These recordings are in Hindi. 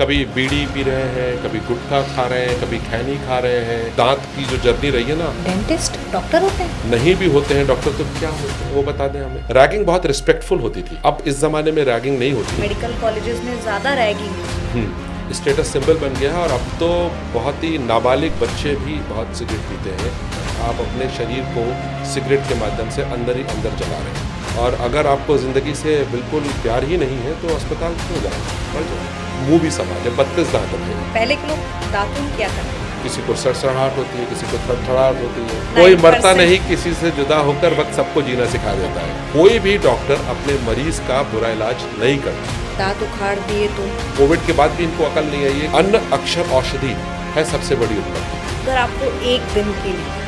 कभी बीड़ी पी रहे हैं, कभी गुटखा खा रहे हैं, कभी खैनी खा रहे हैं। दांत की जो जर्नी रही है ना, डेंटिस्ट डॉक्टर होते हैं? नहीं भी होते हैं डॉक्टर तो क्या होते हैं वो बता दें हमें। रैगिंग बहुत रिस्पेक्टफुल होती थी, अब इस जमाने में रैगिंग नहीं होती। मेडिकल कॉलेजेस में ज्यादा रैगिंग। स्टेटस सिंबल बन गया है और अब तो बहुत ही नाबालिग बच्चे भी बहुत सिगरेट पीते हैं। आप अपने शरीर को सिगरेट के माध्यम से अंदर ही अंदर जला रहे हैं। और अगर आपको ज़िंदगी से बिल्कुल प्यार ही नहीं है तो अस्पताल क्यों जाए, पड़ जाए। मुंह भी समा जब 32 दांत थे। पहले के लोग दांतों में क्या करते हैं? किसी को सड़सड़ाहट होती है, किसी को थरथराहट होती है। कोई मरता नहीं किसी से जुदा होकर, वक्त सबको जीना सिखा देता है। कोई भी डॉक्टर अपने मरीज का बुरा इलाज नहीं करता। दांत उखाड़ दिए तो कोविड के बाद भी इनको अकल नहीं आई है। अन्न अक्षर औषधि है सबसे बड़ी उपलब्धि। अगर आपको एक दिन के लिए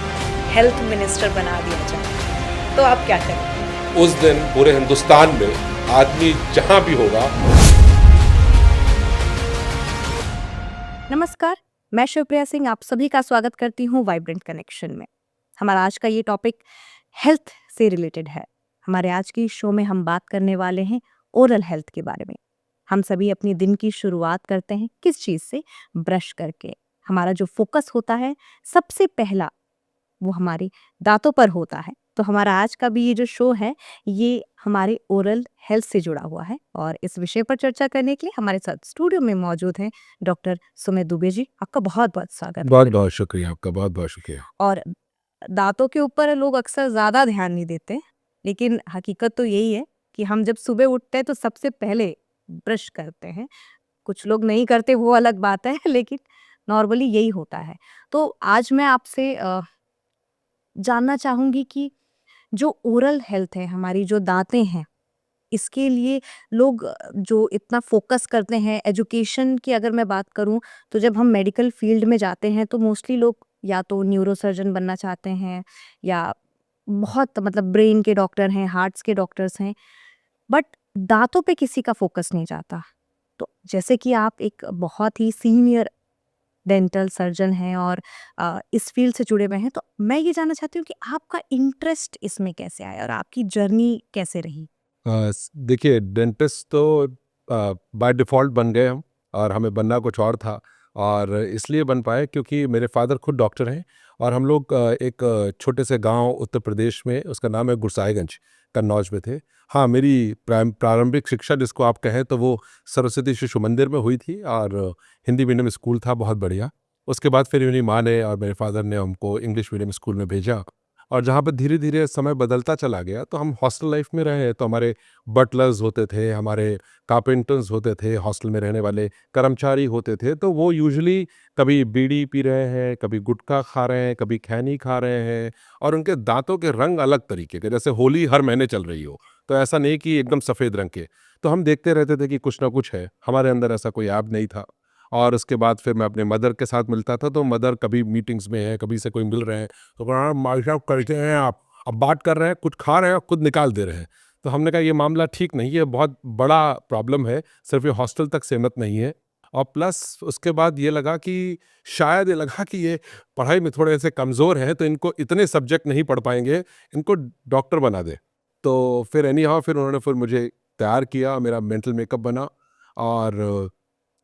हेल्थ मिनिस्टर बना दिया जाए तो आप क्या करेंगे? उस दिन पूरे हिंदुस्तान में आदमी जहां भी होगा। नमस्कार, मैं शिवप्रिया सिंह आप सभी का स्वागत करती हूँ वाइब्रेंट कनेक्शन में। हमारा आज का ये टॉपिक हेल्थ से रिलेटेड है। हमारे आज की शो में हम बात करने वाले हैं ओरल हेल्थ के बारे में। हम सभी अपनी दिन की शुरुआत करते हैं किस चीज़ से? ब्रश करके। हमारा जो फोकस होता है सबसे पहला वो हमारे दांतों पर होता है। तो हमारा आज का भी ये जो शो है ये हमारे ओरल हेल्थ से जुड़ा हुआ है और इस विषय पर चर्चा करने के लिए हमारे साथ स्टूडियो में मौजूद हैं डॉक्टर सुमित दुबे जी। आपका बहुत बहुत स्वागत है। बहुत बहुत शुक्रिया आपका, बहुत बहुत शुक्रिया। और दांतों के ऊपर लोग अक्सर ज़्यादा ध्यान नहीं देते, लेकिन हकीकत तो यही है कि हम जब सुबह उठते हैं तो सबसे पहले ब्रश करते हैं। कुछ लोग नहीं करते वो अलग बात है, लेकिन नॉर्मली यही होता है। तो आज मैं आपसे जानना चाहूँगी कि जो ओरल हेल्थ है, हमारी जो दाँतें हैं, इसके लिए लोग जो इतना फ़ोकस करते हैं, एजुकेशन की अगर मैं बात करूँ, तो जब हम मेडिकल फ़ील्ड में जाते हैं, तो मोस्टली लोग या तो न्यूरोसर्जन बनना चाहते हैं या बहुत मतलब ब्रेन के डॉक्टर हैं, हार्ट्स के डॉक्टर्स हैं, बट दाँतों पे किसी का फ़ोकस नहीं जाता। तो जैसे कि आप एक बहुत ही सीनियर डेंटल सर्जन हैं और इस फील्ड से जुड़े हुए हैं, तो मैं ये जानना चाहती हूँ कि आपका इंटरेस्ट इसमें कैसे आया और आपकी जर्नी कैसे रही? देखिए, डेंटिस्ट तो बाय डिफ़ॉल्ट बन गए हम, और हमें बनना कुछ और था। और इसलिए बन पाए क्योंकि मेरे फ़ादर खुद डॉक्टर हैं, और हम लोग एक छोटे से गांव उत्तर प्रदेश में, उसका नाम है गुरसाईगंज, कन्नौज में थे। हाँ, मेरी प्रारंभिक शिक्षा जिसको आप कहें तो वो सरस्वती शिशु मंदिर में हुई थी, और हिंदी मीडियम स्कूल था बहुत बढ़िया। उसके बाद फिर मेरी माँ ने और मेरे फ़ादर ने हमको इंग्लिश मीडियम स्कूल में भेजा, और जहाँ पे धीरे-धीरे समय बदलता चला गया, तो हम हॉस्टल लाइफ़ में रहे। तो हमारे बटलर्स होते थे, हमारे कारपेंटर्स होते थे, हॉस्टल में रहने वाले कर्मचारी होते थे। तो वो यूजुअली कभी बीड़ी पी रहे हैं, कभी गुटखा खा रहे हैं, कभी खैनी खा रहे हैं, और उनके दाँतों के रंग अलग तरीके के, जैसे होली हर महीने चल रही हो। तो ऐसा नहीं कि एकदम सफ़ेद रंग के। तो हम देखते रहते थे कि कुछ ना कुछ है। हमारे अंदर ऐसा कोई ऐब नहीं था। और उसके बाद फिर मैं अपने मदर के साथ मिलता था, तो मदर कभी मीटिंग्स में है, कभी से कोई मिल रहे हैं, तो कहा, "हाँ, भाई साहब कैसे हैं आप? अब बात कर रहे हैं, कुछ खा रहे हैं और खुद निकाल दे रहे हैं।" तो हमने कहा ये मामला ठीक नहीं है, बहुत बड़ा प्रॉब्लम है, सिर्फ ये हॉस्टल तक सीमित नहीं है। और प्लस उसके बाद ये लगा कि शायद ये लगा कि ये पढ़ाई में थोड़े ऐसे कमज़ोर हैं, तो इनको इतने सब्जेक्ट नहीं पढ़ पाएंगे, इनको डॉक्टर बना दे। तो फिर एनी हाउ फिर उन्होंने फिर मुझे तैयार किया, मेरा मेंटल मेकअप बना, और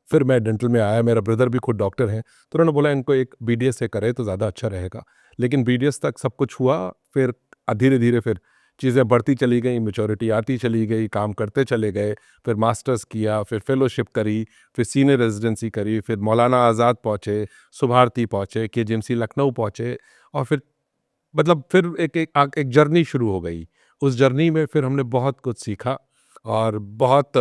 फिर मैं डेंटल में आया। मेरा ब्रदर भी खुद डॉक्टर हैं, तो उन्होंने बोला इनको एक बीडीएस से करे तो ज़्यादा अच्छा रहेगा। लेकिन बीडीएस तक सब कुछ हुआ, फिर धीरे-धीरे फिर चीज़ें बढ़ती चली गई, मैच्योरिटी आती चली गई, काम करते चले गए। फिर मास्टर्स किया, फिर फेलोशिप करी, फिर सीनियर रेजिडेंसी करी, फिर मौलाना आज़ाद पहुँचे, सुभारती पहुँचे, केजीएमसी लखनऊ पहुँचे, और फिर मतलब फिर एक जर्नी शुरू हो गई। उस जर्नी में फिर हमने बहुत कुछ सीखा, और बहुत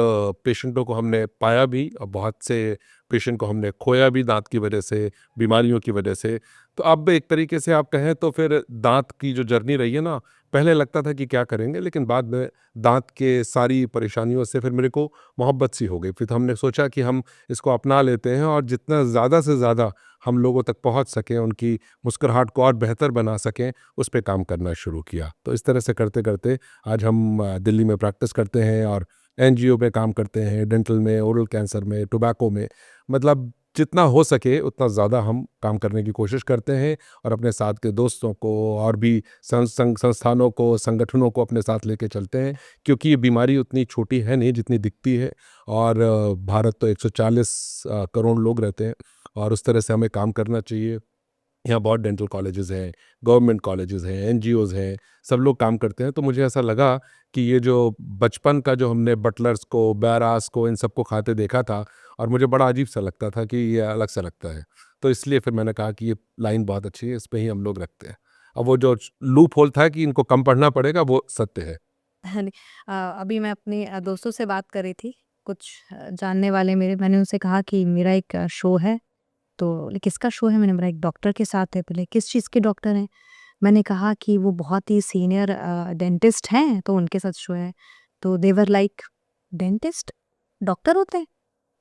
पेशेंटों को हमने पाया भी, और बहुत से पेशेंट को हमने खोया भी दांत की वजह से, बीमारियों की वजह से। तो अब एक तरीके से आप कहें तो फिर दांत की जो जर्नी रही है ना, पहले लगता था कि क्या करेंगे, लेकिन बाद में दांत के सारी परेशानियों से फिर मेरे को मोहब्बत सी हो गई। फिर हमने सोचा कि हम इसको अपना लेते हैं, और जितना ज़्यादा से ज़्यादा हम लोगों तक पहुंच सकें, उनकी मुस्कुराहट को और बेहतर बना सकें, उस पे काम करना शुरू किया। तो इस तरह से करते करते आज हम दिल्ली में प्रैक्टिस करते हैं, और एनजीओ पे काम करते हैं, डेंटल में, ओरल कैंसर में, टोबैको में। मतलब जितना हो सके उतना ज़्यादा हम काम करने की कोशिश करते हैं और अपने साथ के दोस्तों को और भी संस्थानों को, संगठनों को अपने साथ लेके चलते हैं, क्योंकि ये बीमारी उतनी छोटी है नहीं जितनी दिखती है। और भारत तो 140 करोड़ लोग रहते हैं और उस तरह से हमें काम करना चाहिए। यहाँ बहुत डेंटल कॉलेजेस हैं, गवर्नमेंट कॉलेजेस हैं, एनजीओज़ हैं, सब लोग काम करते हैं। तो मुझे ऐसा लगा कि ये जो बचपन का जो हमने बटलर्स को, बैरास को, इन सबको खाते देखा था और मुझे बड़ा अजीब सा लगता था कि ये अलग सा लगता है। तो इसलिए फिर मैंने कहा कि ये लाइन बहुत अच्छी है, इस पे ही हम लोग रखते हैं। अब वो जो लूप होल था कि इनको कम पढ़ना पड़ेगा, वो सत्य है। हाँ जी। अभी मैं अपने दोस्तों से बात कर रही थी, कुछ जानने वाले मेरे, मैंने उनसे कहा कि मेरा एक शो है, तो बोले किसका शो है? मैंने बोला एक डॉक्टर के साथ है। बोले किस चीज़ के डॉक्टर हैं? मैंने कहा कि वो बहुत ही सीनियर डेंटिस्ट हैं, तो उनके साथ शो है। तो दे वर लाइक डेंटिस्ट डॉक्टर होते हैं?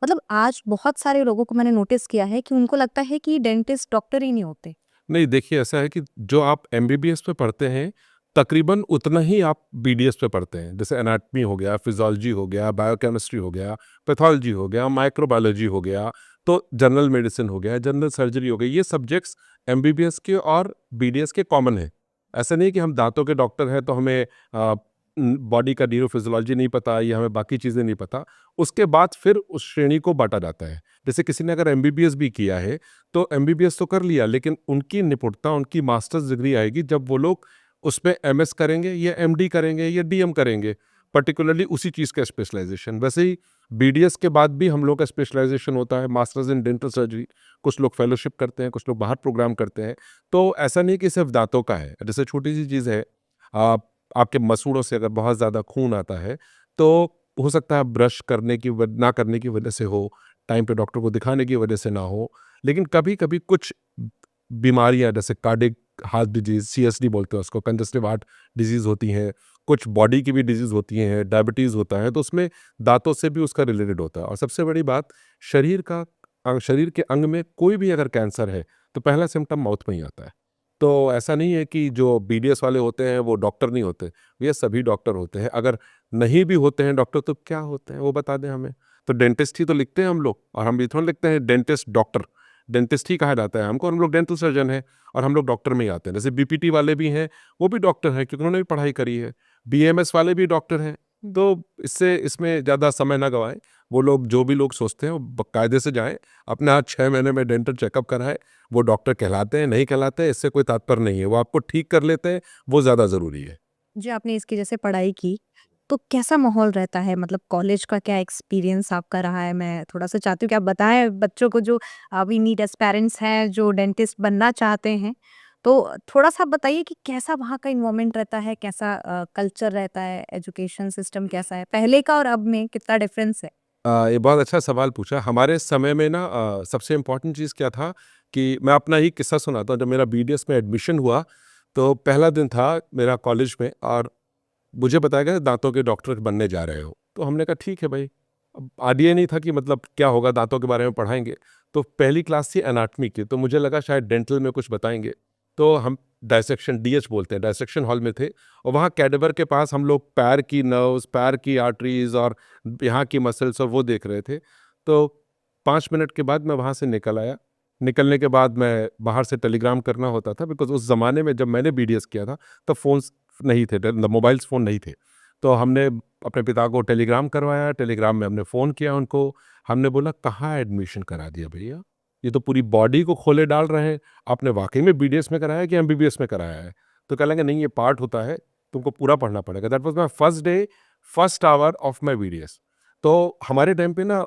मतलब आज बहुत सारे लोगों को मैंने नोटिस किया है कि उनको लगता है कि डेंटिस्ट डॉक्टर ही नहीं होते। नहीं, देखिए ऐसा है कि जो आप एमबीबीएस पे पढ़ते हैं, तकरीबन उतना ही आप बीडीएस पे पढ़ते हैं। जैसे एनाटमी हो गया, फिजियोलॉजी हो गया, बायोकेमिस्ट्री हो गया, पैथोलॉजी हो गया, माइक्रोबायोलॉजी हो गया, तो जनरल मेडिसिन हो गया, जनरल सर्जरी हो गई। ये सब्जेक्ट्स एमबीबीएस के और बीडीएस के कॉमन हैं। ऐसा नहीं कि हम दांतों के डॉक्टर हैं तो हमें बॉडी का न्यूरोफिजियोलॉजी नहीं पता या हमें बाकी चीज़ें नहीं पता। उसके बाद फिर उस श्रेणी को बांटा जाता है। जैसे किसी ने अगर एमबीबीएस भी किया है तो एमबीबीएस तो कर लिया, लेकिन उनकी निपुणता, उनकी मास्टर्स डिग्री आएगी जब वो लोग उसमें एमएस करेंगे या एमडी करेंगे या डीएम करेंगे, पर्टिकुलरली उसी चीज़ का स्पेशलाइजेशन। वैसे ही बीडीएस के बाद भी हम लोग का स्पेशलाइजेशन होता है, मास्टर्स इन डेंटल सर्जरी। कुछ लोग फेलोशिप करते हैं, कुछ लोग बाहर प्रोग्राम करते हैं। तो ऐसा नहीं कि सिर्फ दांतों का है। जैसे छोटी सी चीज़ है, आप आपके मसूड़ों से अगर बहुत ज़्यादा खून आता है तो हो सकता है ब्रश करने की ना करने की वजह से हो, टाइम पे डॉक्टर को दिखाने की वजह से ना हो, लेकिन कभी कभी कुछ बीमारियां जैसे कार्डिक हार्ट डिजीज, सीएसडी बोलते हैं उसको, कंजस्टिव हार्ट डिजीज होती हैं, कुछ बॉडी की भी डिजीज होती हैं, डायबिटीज़ होता है, तो उसमें दांतों से भी उसका रिलेटेड होता है। और सबसे बड़ी बात, शरीर के अंग में कोई भी अगर कैंसर है तो पहला सिम्टम माउथ में ही आता है। तो ऐसा नहीं है कि जो बीडीएस वाले होते हैं वो डॉक्टर नहीं होते, ये सभी डॉक्टर होते हैं। अगर नहीं भी होते हैं डॉक्टर तो क्या होते हैं वो बता दें हमें। तो डेंटिस्ट ही तो लिखते हैं हम लोग, और हम भी थोड़ा लिखते हैं डेंटिस्ट डॉक्टर, डेंटिस्ट ही कहा जाता है हमको, और हम लोग डेंटल सर्जन हैं और हम लोग डॉक्टर में ही आते हैं। जैसे बीपीटी वाले भी हैं, वो भी डॉक्टर हैं क्योंकि उन्होंने भी पढ़ाई करी है। बीएमएस वाले भी डॉक्टर हैं। तो इसमें ज़्यादा समय ना गवाएं। वो लोग, जो भी लोग सोचते हैं, वो बाकायदे से जाएं, अपने हाथ 6 महीने में डेंटल चेकअप कराएं। वो डॉक्टर कहलाते हैं, नहीं कहलाते, इससे कोई तात्पर्य नहीं है। वो आपको ठीक कर लेते हैं, वो ज़्यादा ज़रूरी है। जी, आपने इसकी जैसे पढ़ाई की, तो कैसा माहौल रहता है? मतलब कॉलेज का क्या एक्सपीरियंस आपका रहा है? मैं थोड़ा-सा चाहती हूँ कि आप बताएँ बच्चों को, जो अभी नीड एस्पायरेंट्स हैं, जो डेंटिस्ट बनना चाहते हैं। तो थोड़ा-सा बताइए कि कैसा वहाँ का एनवायरनमेंट रहता है? कैसा कल्चर रहता है? एजुकेशन सिस्टम कैसा है? पहले का और अब में कितना डिफरेंस है? ये बहुत अच्छा सवाल पूछा। हमारे समय में ना सबसे इम्पोर्टेंट चीज़ क्या था कि मैं अपना ही किस्सा सुनाता हूँ। जब मेरा बीडीएस में एडमिशन हुआ तो पहला दिन था मेरा कॉलेज में, और मुझे बताया गया दांतों के डॉक्टर बनने जा रहे हो। तो हमने कहा ठीक है भाई। अब आइडिया नहीं था कि मतलब क्या होगा, दांतों के बारे में पढ़ाएंगे। तो पहली क्लास थी एनाटमी की, तो मुझे लगा शायद डेंटल में कुछ बताएंगे। तो हम डायसेक्शन, डीएच बोलते हैं, डायसेक्शन हॉल में थे, और वहाँ कैडेवर के पास हम लोग पैर की नर्व्स, पैर की आर्टरीज और यहाँ की मसल्स और वो देख रहे थे। तो 5 मिनट के बाद मैं वहाँ से निकल आया। निकलने के बाद मैं बाहर से टेलीग्राम करना होता था, बिकॉज उस ज़माने में जब मैंने बीडीएस किया था तब फ़ोन्स नहीं थे, मोबाइल्स फ़ोन नहीं थे। तो हमने अपने पिता को टेलीग्राम करवाया, टेलीग्राम में हमने फ़ोन किया उनको। हमने बोला कहाँ एडमिशन करा दिया भैया, ये तो पूरी बॉडी को खोले डाल रहे हैं। आपने वाकई में बीडीएस में कराया कि एमबीबीएस में कराया है? तो कह लेंगे नहीं, ये पार्ट होता है, तुमको पूरा पढ़ना पड़ेगा। That was my first day, first hour of my BDS. तो हमारे टाइम पे ना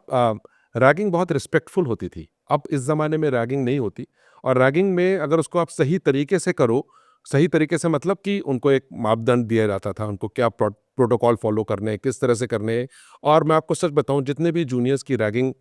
रैगिंग बहुत रिस्पेक्टफुल होती थी। अब इस ज़माने में रैगिंग नहीं होती, और रैगिंग में अगर उसको आप सही तरीके से करो, सही तरीके से मतलब कि उनको एक मापदंड दिया जाता था, उनको क्या प्रोटोकॉल फॉलो करने हैं, किस तरह से करने हैं। और मैं आपको सच बताऊं, जितने भी जूनियर्स की रैगिंग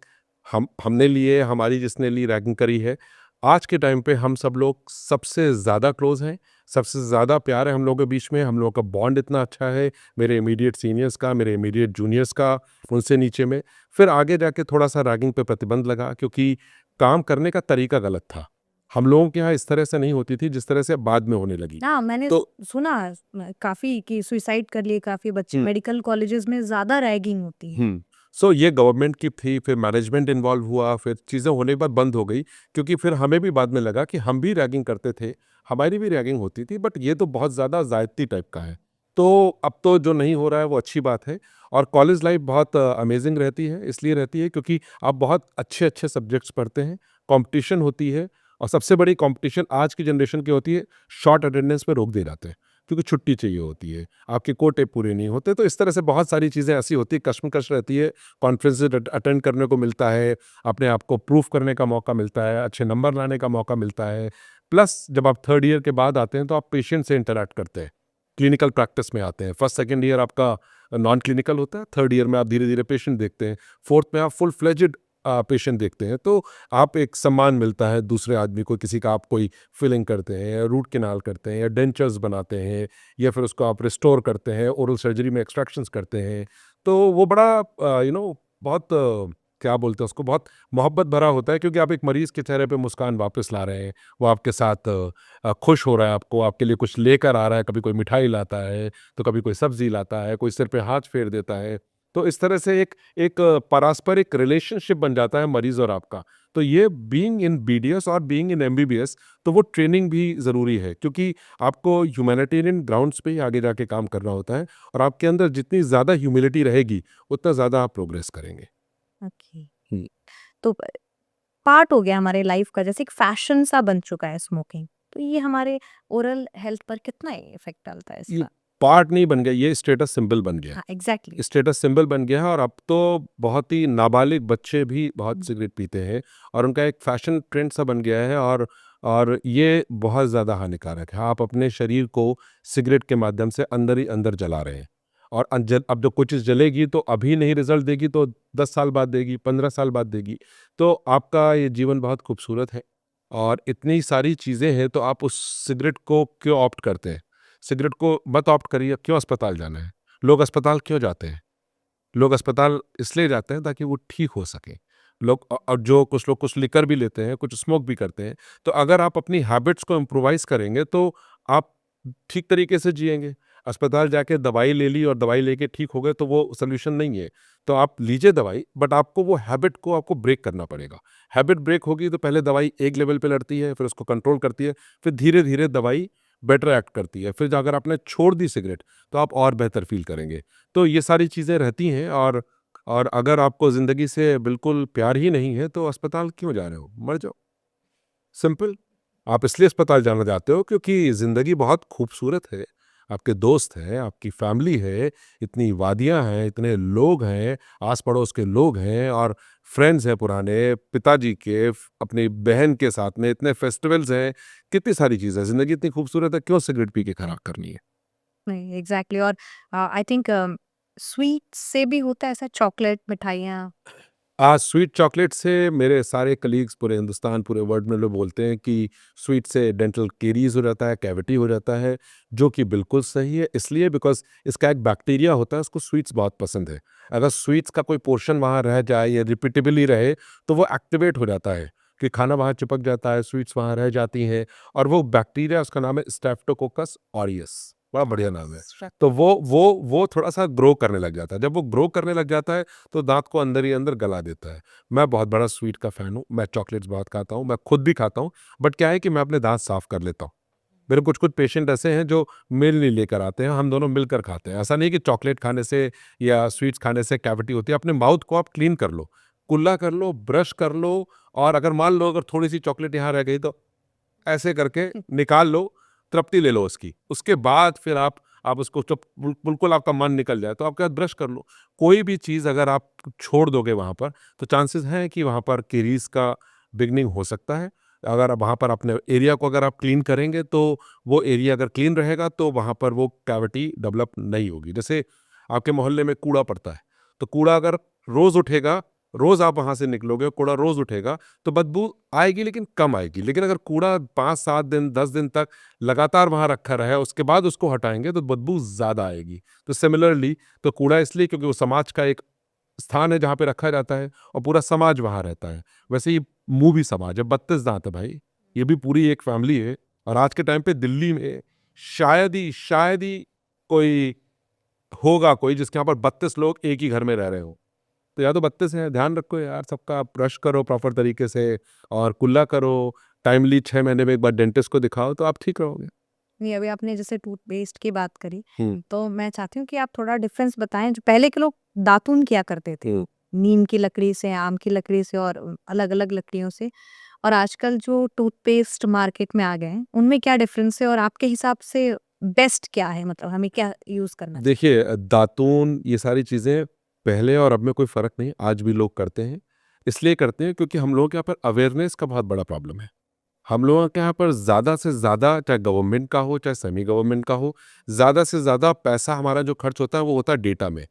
हमने ली है, हमारी जिसने ली रैगिंग करी है, आज के टाइम पे हम सब लोग सबसे ज़्यादा क्लोज हैं, सबसे ज़्यादा प्यार है हम लोगों के बीच में। हम लोगों का बॉन्ड इतना अच्छा है, मेरे इमीडिएट सीनियर्स का, मेरे इमीडिएट जूनियर्स का, उनसे नीचे में। फिर आगे जाके थोड़ा सा रैगिंग पे प्रतिबंध लगा, क्योंकि काम करने का तरीका गलत था। हम लोगों के यहाँ इस तरह से नहीं होती थी जिस तरह से बाद में होने लगी। हाँ, मैंने तो सुना काफ़ी कि सुसाइड कर लिए काफ़ी बच्चे, हम्म, मेडिकल कॉलेजेस में ज़्यादा रैगिंग होती है। हम्म, सो ये गवर्नमेंट की थी, फिर मैनेजमेंट इन्वॉल्व हुआ, फिर चीज़ें होने के बाद बंद हो गई, क्योंकि फिर हमें भी बाद में लगा कि हम भी रैगिंग करते थे, हमारी भी रैगिंग होती थी, बट ये तो बहुत ज़्यादा ज़्यादती टाइप का है। तो अब तो जो नहीं हो रहा है वो अच्छी बात है। और कॉलेज लाइफ बहुत अमेजिंग रहती है, इसलिए रहती है क्योंकि आप बहुत अच्छे-अच्छे सब्जेक्ट्स पढ़ते हैं, कॉम्पिटिशन होती है, और सबसे बड़ी कॉम्पिटिशन आज की जनरेशन की होती है, शॉर्ट अटेंडेंस पे रोक दिए जाते हैं, क्योंकि छुट्टी चाहिए होती है, आपके कोटे पूरे नहीं होते। तो इस तरह से बहुत सारी चीज़ें ऐसी होती है, कशमकश रहती है, कॉन्फ्रेंसेस अटेंड करने को मिलता है, अपने आप को प्रूफ करने का मौका मिलता है, अच्छे नंबर लाने का मौका मिलता है। प्लस जब आप थर्ड ईयर के बाद आते हैं तो आप पेशेंट से इंटरैक्ट करते हैं, क्लिनिकल प्रैक्टिस में आते हैं। फर्स्ट सेकंड ईयर आपका नॉन क्लिनिकल होता है, थर्ड ईयर में आप धीरे धीरे पेशेंट देखते हैं, फोर्थ में आप फुल फ्लेजेड पेशेंट देखते हैं। तो आप एक सम्मान मिलता है दूसरे आदमी को, किसी का आप कोई फिलिंग करते हैं या रूट केनाल करते हैं या डेंचर्स बनाते हैं या फिर उसको आप रिस्टोर करते हैं, ओरल सर्जरी में एक्सट्रैक्शंस करते हैं। तो वो बड़ा बहुत क्या बोलते हैं उसको, बहुत मोहब्बत भरा होता है, क्योंकि आप एक मरीज़ के चेहरे पे मुस्कान वापस ला रहे हैं, वो आपके साथ खुश हो रहा है, आपको आपके लिए कुछ लेकर आ रहा है, कभी कोई मिठाई लाता है, तो कभी कोई सब्ज़ी लाता है, कोई सिर पे हाथ फेर देता है। तो इस तरह से एक एक पारस्परिक रिलेशनशिप बन जाता है मरीज़ और आपका। तो ये बीइंग इन बीडीएस और बीइंग इन एमबीबीएस, तो वो ट्रेनिंग भी ज़रूरी है, क्योंकि आपको ह्यूमैनिटेरियन ग्राउंड्स पे ही आगे जाके काम करना होता है, और आपके अंदर जितनी ज़्यादा ह्यूमिलिटी रहेगी, उतना ज़्यादा आप प्रोग्रेस करेंगे। ओके। हुँ। तो पार्ट हो गया हमारे लाइफ का, जैसे एक फैशन सा बन चुका है स्मोकिंग। तो ये हमारे ओरल हेल्थ पर कितना इफेक्ट डालता है ये इसका? पार्ट नहीं बन गया, ये स्टेटस सिंबल बन गया। हाँ, एग्जैक्टली। स्टेटस सिंबल बन गया है, और अब तो बहुत ही नाबालिग बच्चे भी बहुत हम्म। सिगरेट पीते हैं, और उनका एक फैशन ट्रेंड सा बन गया है, और ये बहुत ज़्यादा हानिकारक है। आप अपने शरीर को सिगरेट के माध्यम से अंदर ही अंदर जला रहे हैं, और अब जो कोई चीज़ जलेगी तो अभी नहीं रिजल्ट देगी, तो 10 साल बाद देगी, 15 साल बाद देगी। तो आपका ये जीवन बहुत खूबसूरत है, और इतनी सारी चीज़ें हैं, तो आप उस सिगरेट को क्यों ऑप्ट करते हैं? सिगरेट को मत ऑप्ट करिए। क्यों अस्पताल जाना है? लोग अस्पताल क्यों जाते हैं? लोग अस्पताल इसलिए जाते हैं ताकि वो ठीक हो सकें। और जो कुछ लोग कुछ लिकर भी लेते हैं, कुछ स्मोक भी करते हैं। तो अगर आप अपनी हैबिट्स को इम्प्रोवाइज़ करेंगे, तो आप ठीक तरीके से जिएँगे। अस्पताल जाके दवाई ले ली और दवाई लेके ठीक हो गए, तो वो सॉल्यूशन नहीं है। तो आप लीजिए दवाई, बट आपको वो हैबिट को आपको ब्रेक करना पड़ेगा। हैबिट ब्रेक होगी तो पहले दवाई एक लेवल पे लड़ती है, फिर उसको कंट्रोल करती है, फिर धीरे-धीरे दवाई बेटर एक्ट करती है। फिर अगर आपने छोड़ दी सिगरेट, तो आप और बेहतर फ़ील करेंगे। तो ये सारी चीज़ें रहती हैं, और अगर आपको ज़िंदगी से बिल्कुल प्यार ही नहीं है, तो अस्पताल क्यों जा रहे हो? मर जाओ, सिंपल। आप इसलिए अस्पताल जाना चाहते हो क्योंकि ज़िंदगी बहुत खूबसूरत है, आपके दोस्त हैं, आपकी फैमिली है, इतनी वादियाँ हैं, इतने लोग हैं, आस-पड़ोस के लोग हैं, और फ्रेंड्स हैं पुराने, पिताजी के, अपनी बहन के साथ में इतने फेस्टिवल्स हैं, कितनी सारी चीज़ें हैं। ज़िंदगी इतनी खूबसूरत है, क्यों सिगरेट पी के खराब करनी है? नहीं, एग्जैक्टली। और आई थिंक स्वीट से भी होता है ऐसा, चॉकलेट मिठाइयाँ। आज स्वीट चॉकलेट से मेरे सारे कलीग्स पूरे हिंदुस्तान, पूरे वर्ल्ड में लोग बोलते हैं कि स्वीट से डेंटल केरीज हो जाता है, कैविटी हो जाता है, जो कि बिल्कुल सही है। इसलिए बिकॉज़ इसका एक बैक्टीरिया होता है, उसको स्वीट्स बहुत पसंद है। अगर स्वीट्स का कोई पोर्शन वहाँ रह जाए या रिपीटेबली रहे, तो वो एक्टिवेट हो जाता है कि खाना वहाँ चिपक जाता है, स्वीट्स वहाँ रह जाती हैं, और वो बैक्टीरिया, उसका नाम है स्ट्रेप्टोकोकस ऑरियस, बड़ा बढ़िया नाम है। तो वो थोड़ा-सा ग्रो करने लग जाता है। जब वो ग्रो करने लग जाता है, तो दाँत को अंदर ही अंदर गला देता है। मैं बहुत बड़ा स्वीट का फ़ैन हूँ, मैं चॉकलेट्स बहुत खाता हूँ, मैं खुद भी खाता हूँ, बट क्या है कि मैं अपने दाँत साफ़ कर लेता हूँ। मेरे कुछ-कुछ पेशेंट ऐसे हैं जो मील नहीं लेकर आते हैं, हम दोनों मिलकर खाते हैं। ऐसा नहीं कि चॉकलेट खाने से या स्वीट्स खाने से कैविटी होती है, अपने माउथ को आप क्लीन कर लो, कुल्ला कर लो, ब्रश कर लो, और अगर मान लो अगर थोड़ी-सी चॉकलेट यहाँ रह गई, तो ऐसे करके निकाल लो, तृप्ति ले लो उसकी। उसके बाद फिर आप उसको जब बिल्कुल आपका मन निकल जाए, तो आपके बाद ब्रश कर लो। कोई भी चीज़ अगर आप छोड़ दोगे वहाँ पर, तो चांसेस हैं कि वहाँ पर कैरीज़ का बिगिनिंग हो सकता है। अगर वहाँ पर अपने एरिया को अगर आप क्लीन करेंगे, तो वो एरिया अगर क्लीन रहेगा, तो वहाँ पर वो कैविटी डेवलप नहीं होगी। जैसे आपके मोहल्ले में कूड़ा पड़ता है, तो कूड़ा अगर रोज़ उठेगा, रोज़ आप वहाँ से निकलोगे, कूड़ा रोज़ उठेगा, तो बदबू आएगी लेकिन कम आएगी। लेकिन अगर कूड़ा 5-7 दिन, 10 दिन तक लगातार वहाँ रखा रहे, उसके बाद उसको हटाएँगे, तो बदबू ज़्यादा आएगी। तो सिमिलरली, तो कूड़ा इसलिए क्योंकि वो समाज का एक स्थान है जहाँ पे रखा जाता है, और पूरा समाज वहाँ रहता है। वैसे ही मुँह भी समाज है, 32 दाँत है भाई, ये भी पूरी एक फैमिली है। और आज के टाइम पे दिल्ली में शायद ही कोई होगा कोई जिसके यहाँ पर 32 लोग एक ही घर में रह रहे हों। तो या तो 32 है, ध्यान रखो यार सबका, ब्रश करो प्रॉपर तरीके से और कुल्ला करो, टाइमली 6 महीने में एक बार डेंटिस्ट को दिखाओ तो आप ठीक रहोगे। नहीं, अभी आपने जैसे टूथपेस्ट की बात करी, हुँ। तो मैं चाहती हूँ कि आप थोड़ा डिफरेंस बताएं। जो पहले के लोग दातून किया करते थे, हुँ। नीम की लकड़ी से, आम की लकड़ी से और अलग अलग लकड़ियों से, और आजकल जो टूथपेस्ट मार्केट में आ गए हैं उनमें क्या डिफरेंस है और आपके हिसाब से बेस्ट क्या है, मतलब हमें क्या यूज करना चाहिए? देखिए दातून ये सारी चीज़ें पहले और अब में कोई फ़र्क नहीं, आज भी लोग करते हैं। इसलिए करते हैं क्योंकि हम लोगों के यहाँ पर अवेयरनेस का बहुत बड़ा प्रॉब्लम है। हम लोगों के यहाँ पर ज़्यादा से ज़्यादा, चाहे गवर्नमेंट का हो, चाहे सेमी गवर्नमेंट का हो, ज़्यादा से ज़्यादा पैसा हमारा जो खर्च होता है वो होता है डेटा में।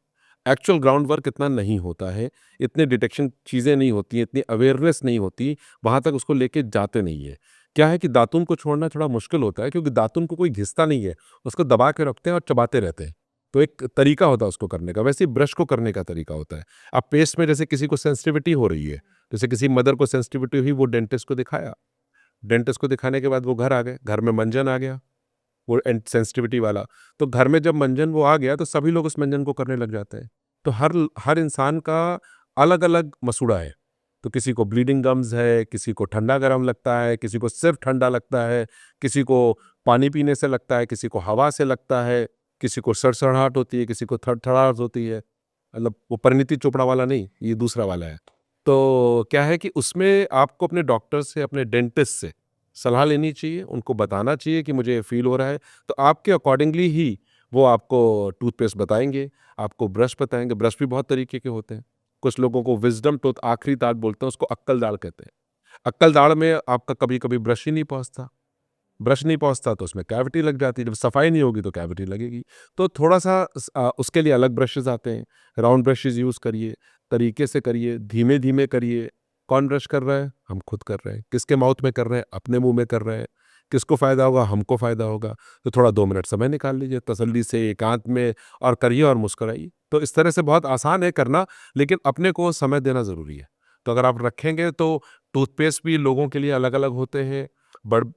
एक्चुअल ग्राउंड वर्क इतना नहीं होता है, इतने डिटेक्शन चीज़ें नहीं होती हैं, इतनी अवेयरनेस नहीं होती, वहाँ तक उसको लेके जाते नहीं है। क्या है कि दातून को छोड़ना थोड़ा मुश्किल होता है क्योंकि दातून को कोई घिसता नहीं है, उसको दबा के रखते हैं और चबाते रहते हैं। तो एक तरीका होता है उसको करने का, वैसे ही ब्रश को करने का तरीका होता है। अब पेस्ट में जैसे किसी को सेंसिटिविटी हो रही है, जैसे किसी मदर को सेंसिटिविटी हुई, वो डेंटिस्ट को दिखाया। डेंटिस्ट को दिखाने के बाद वो घर आ गए, घर में मंजन आ गया, वो सेंसिटिविटी वाला। तो घर में जब मंजन वो आ गया तो सभी लोग उस मंजन को करने लग जाते हैं। तो हर इंसान का अलग अलग मसूड़ा है। तो किसी को ब्लीडिंग गम्स है, किसी को ठंडा गर्म लगता है, किसी को सिर्फ ठंडा लगता है, किसी को पानी पीने से लगता है, किसी को हवा से लगता है, किसी को सड़सड़ाहट होती है, किसी को थरथराहट होती है। मतलब वो परिणीति चोपड़ा वाला नहीं, ये दूसरा वाला है। तो क्या है कि उसमें आपको अपने डॉक्टर से, अपने डेंटिस्ट से सलाह लेनी चाहिए, उनको बताना चाहिए कि मुझे ये फ़ील हो रहा है, तो आपके अकॉर्डिंगली ही वो आपको टूथपेस्ट बताएँगे, आपको ब्रश बताएँगे। ब्रश भी बहुत तरीके के होते हैं। कुछ लोगों को विज़डम टूथ, आखिरी दाँत बोलते हैं, उसको अक्कल दाढ़ कहते हैं। अक्कल दाढ़ में आपका कभी-कभी ब्रश ही नहीं पहुँचता। ब्रश नहीं पहुँचता तो उसमें कैविटी लग जाती है, जब सफाई नहीं होगी तो कैविटी लगेगी। तो थोड़ा-सा उसके लिए अलग ब्रशेज़ आते हैं, राउंड ब्रशेज़ यूज़ करिए, तरीके से करिए, धीमे-धीमे करिए। कौन ब्रश कर रहा है? हम खुद कर रहे हैं। किसके माउथ में कर रहे हैं? अपने मुँह में कर रहे हैं। किसको फ़ायदा होगा? हमको फ़ायदा होगा। तो थोड़ा 2 मिनट समय निकाल लीजिए तसल्ली से एकांत में और करिए और मुस्कुराइए। तो इस तरह से बहुत आसान है करना, लेकिन अपने को समय देना ज़रूरी है। तो अगर आप रखेंगे तो टूथपेस्ट भी लोगों के लिए अलग-अलग होते हैं।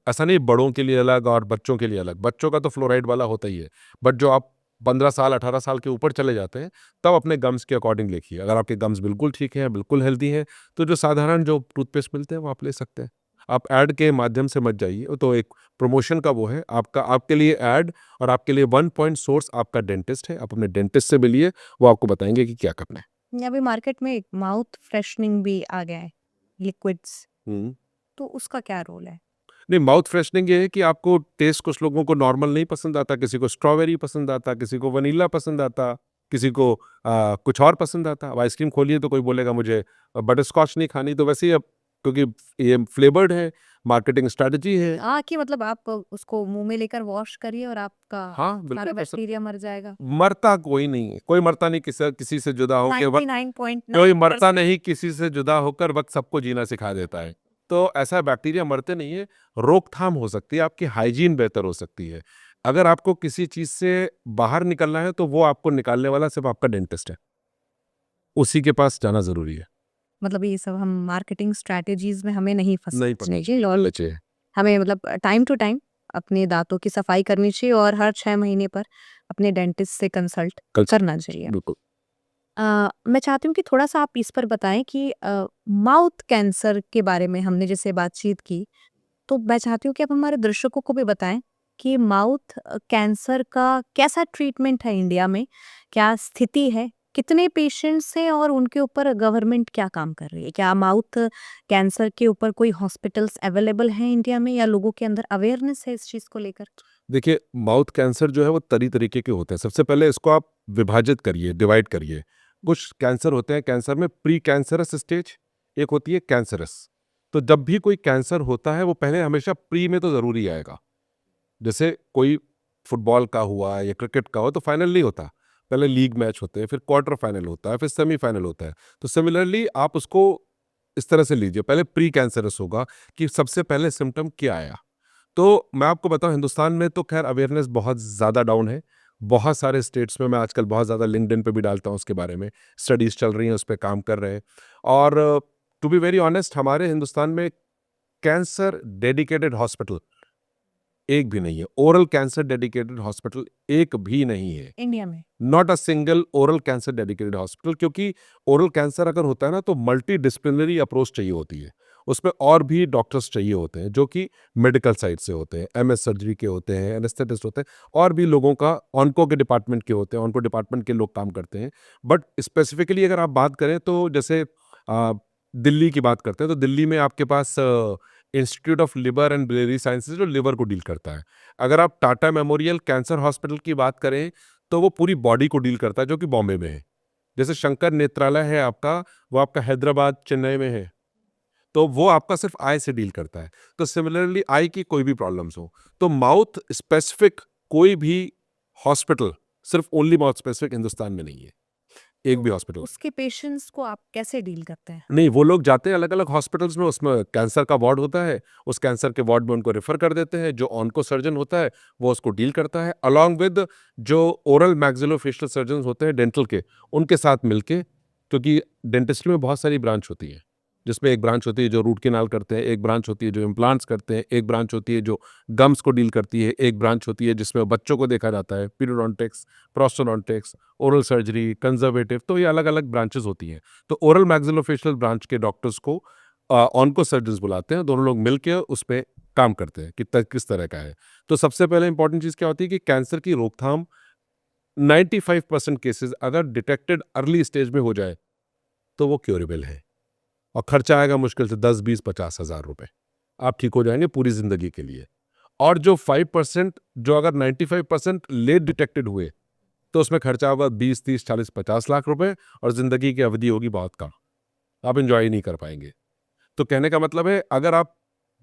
ऐसा नहीं बड़ों के लिए अलग और बच्चों के लिए अलग। बच्चों का तो फ्लोराइड वाला होता ही है। बट जो आप 15 साल, 18 साल के ऊपर चले जाते हैं, तब अपने गम्स के अकॉर्डिंग लिखिए। अगर आपके गम्स बिल्कुल ठीक हैं, बिल्कुल हेल्दी हैं, तो जो साधारण जो टूथपेस्ट मिलते हैं, वो आप ले सकते हैं। आप ऐड के माध्यम से मत जाइए, वो तो एक प्रमोशन का वो है। आपका आपके लिए ऐड और आपके लिए 1 पॉइंट सोर्स आपका डेंटिस्ट है। आप अपने डेंटिस्ट से मिलिए, वो आपको बताएँगे कि क्या करना है। अभी मार्केट में एक माउथ फ्रेशनिंग भी आ गया है, लिक्विड्स, हुँ। तो उसका क्या रोल है? नहीं, माउथ फ्रेशनिंग ये है कि आपको टेस्ट कुछ लोगों को नॉर्मल नहीं पसंद आता, किसी को स्ट्रॉबेरी पसंद आता, किसी को वनीला पसंद आता, किसी को कुछ और पसंद आता। अब आइसक्रीम खोलिए तो कोई बोलेगा मुझे बटरस्कॉच नहीं खानी, तो वैसे ही अब क्योंकि ये फ्लेवर्ड है, मार्केटिंग स्ट्रैटेजी है। कि मतलब आप उसको मुँह में लेकर वॉश करिए और आपका हाँ, सारा बिल्कुल कर बैक्टीरिया मर जाएगा। मरता कोई नहीं है, कोई मरता नहीं किसी से जुदा होके वक़्त, कोई मरता 99.9% नहीं किसी से जुदा होकर, वक़्त सबको जीना सिखा देता है। तो ऐसा बैक्टीरिया मरते नहीं है, रोकथाम हो सकती है, आपकी हाइजीन बेहतर हो सकती है। अगर आपको किसी चीज़ से बाहर निकलना है तो वो आपको निकालने वाला सिर्फ़ आपका डेंटिस्ट है। उसी के पास जाना ज़रूरी है। मतलब ये सब हम मार्केटिंग स्ट्रैटेजीज में हमें नहीं नहीं पड़ना फंसना चाहिए, और चाहिए। हमें मतलब टाइम टू टाइम अपने दांतों की सफाई करनी चाहिए और हर 6 महीने पर अपने डेंटिस्ट से कंसल्ट कल करना चाहिए। बिल्कुल। मैं चाहती हूँ कि थोड़ा-सा आप इस पर बताएँ कि माउथ कैंसर के बारे में हमने जैसे बातचीत की, तो मैं चाहती हूँ कि आप हमारे दर्शकों को भी बताएँ कि माउथ कैंसर का कैसा ट्रीटमेंट है इंडिया में? क्या स्थिति है? कितने पेशेंट्स हैं और उनके ऊपर गवर्नमेंट क्या काम कर रही है? क्या माउथ कैंसर के ऊपर कोई हॉस्पिटल्स अवेलेबल हैं इंडिया में, या लोगों के अंदर अवेयरनेस है इस चीज़ को लेकर? देखिए, माउथ कैंसर जो है वो तरीके के होते हैं। सबसे पहले इसको आप विभाजित करिए, डिवाइड करिए। कुछ कैंसर होते हैं, कैंसर में प्री कैंसरस स्टेज, एक होती है कैंसरस। तो जब भी कोई कैंसर होता है वो पहले हमेशा प्री में तो ज़रूरी आएगा। जैसे कोई फुटबॉल का हुआ या क्रिकेट का हो तो फाइनल नहीं होता। पहले लीग मैच होते हैं, फिर क्वार्टर फाइनल होता है, फिर सेमीफाइनल होता है। तो सिमिलरली आप उसको इस तरह से लीजिए, पहले प्री कैंसरस होगा कि सबसे पहले सिम्पटम क्या आया। तो मैं आपको बताऊं, हिंदुस्तान में तो खैर अवेयरनेस बहुत ज़्यादा डाउन है। बहुत सारे स्टेट्स में मैं आजकल बहुत ज़्यादा लिंक्डइन पे भी डालता हूं उसके बारे में, स्टडीज़ चल रही हैं, उस पर काम कर रहे हैं। और टू बी वेरी ऑनेस्ट, हमारे हिंदुस्तान में कैंसर डेडिकेटेड हॉस्पिटल एक भी नहीं है। ओरल कैंसर डेडिकेटेड हॉस्पिटल एक भी नहीं है। इंडिया में not a single oral cancer dedicated hospital, क्योंकि ओरल कैंसर अगर होता है ना तो मल्टी डिसिप्लिनरी अप्रोच चाहिए होती है। उसमें और भी डॉक्टर्स चाहिए होते हैं जो कि मेडिकल साइड से होते हैं, एमएस सर्जरी के होते हैं, एनेस्थेटिस्ट होते हैं, और भी लोगों का ऑन्को के डिपार्टमेंट के होते हैं, ऑन्को डिपार्टमेंट के लोग काम करते हैं। बट स्पेसिफिकली अगर आप बात करें तो जैसे दिल्ली की बात करते हैं तो दिल्ली में आपके पास institute of liver and biliary sciences जो लिवर को डील करता है। अगर आप टाटा मेमोरियल कैंसर हॉस्पिटल की बात करें तो वो पूरी बॉडी को डील करता है, जो कि बॉम्बे में है। जैसे शंकर नेत्रालय है आपका, वो आपका हैदराबाद चेन्नई में है, तो वो आपका सिर्फ आई से डील करता है। तो सिमिलरली आई की कोई भी प्रॉब्लम्स हो तो माउथ स्पेसिफिक कोई भी हॉस्पिटल, सिर्फ ओनली माउथ स्पेसिफिक, हिंदुस्तान में नहीं है एक भी हॉस्पिटल। उसके पेशेंट्स को आप कैसे डील करते हैं? नहीं, वो लोग जाते हैं अलग अलग हॉस्पिटल्स में, उसमें कैंसर का वार्ड होता है, उस कैंसर के वार्ड में उनको रेफर कर देते हैं। जो ऑन्को सर्जन होता है वो उसको डील करता है अलॉन्ग विद जो ओरल मैक्सिलोफेशियल सर्जन होते हैं डेंटल के, उनके साथ मिलके। क्योंकि डेंटिस्ट्री में बहुत सारी ब्रांच होती है, जिसमें एक ब्रांच होती है जो रूट कैनाल करते हैं, एक ब्रांच होती है जो इम्प्लांट्स करते हैं, एक ब्रांच होती है जो गम्स को डील करती है, एक ब्रांच होती है जिसमें बच्चों को देखा जाता है, पीरियोडोंटिक्स, प्रोस्टोडोंटिक्स, ओरल सर्जरी, कंजर्वेटिव, तो ये अलग अलग ब्रांचेस होती हैं। तो ओरल मैक्सिलोफेशियल ब्रांच के डॉक्टर्स को ऑन्को सर्जन्स बुलाते हैं, दोनों लोग मिलकर उस पर काम करते हैं कि किस तरह का है। तो सबसे पहले इंपॉर्टेंट चीज़ क्या होती है कि कैंसर की रोकथाम 95% केसेस अगर डिटेक्टेड अर्ली स्टेज में हो जाए तो वो क्योरेबल है, और खर्चा आएगा मुश्किल से 10-20-50 हज़ार रुपए, आप ठीक हो जाएंगे पूरी जिंदगी के लिए। और जो 5%, जो अगर 95% लेट डिटेक्टेड हुए तो उसमें खर्चा होगा 20-30-40-50 लाख रुपए, और जिंदगी की अवधि होगी बहुत कम, आप इंजॉय नहीं कर पाएंगे। तो कहने का मतलब है, अगर आप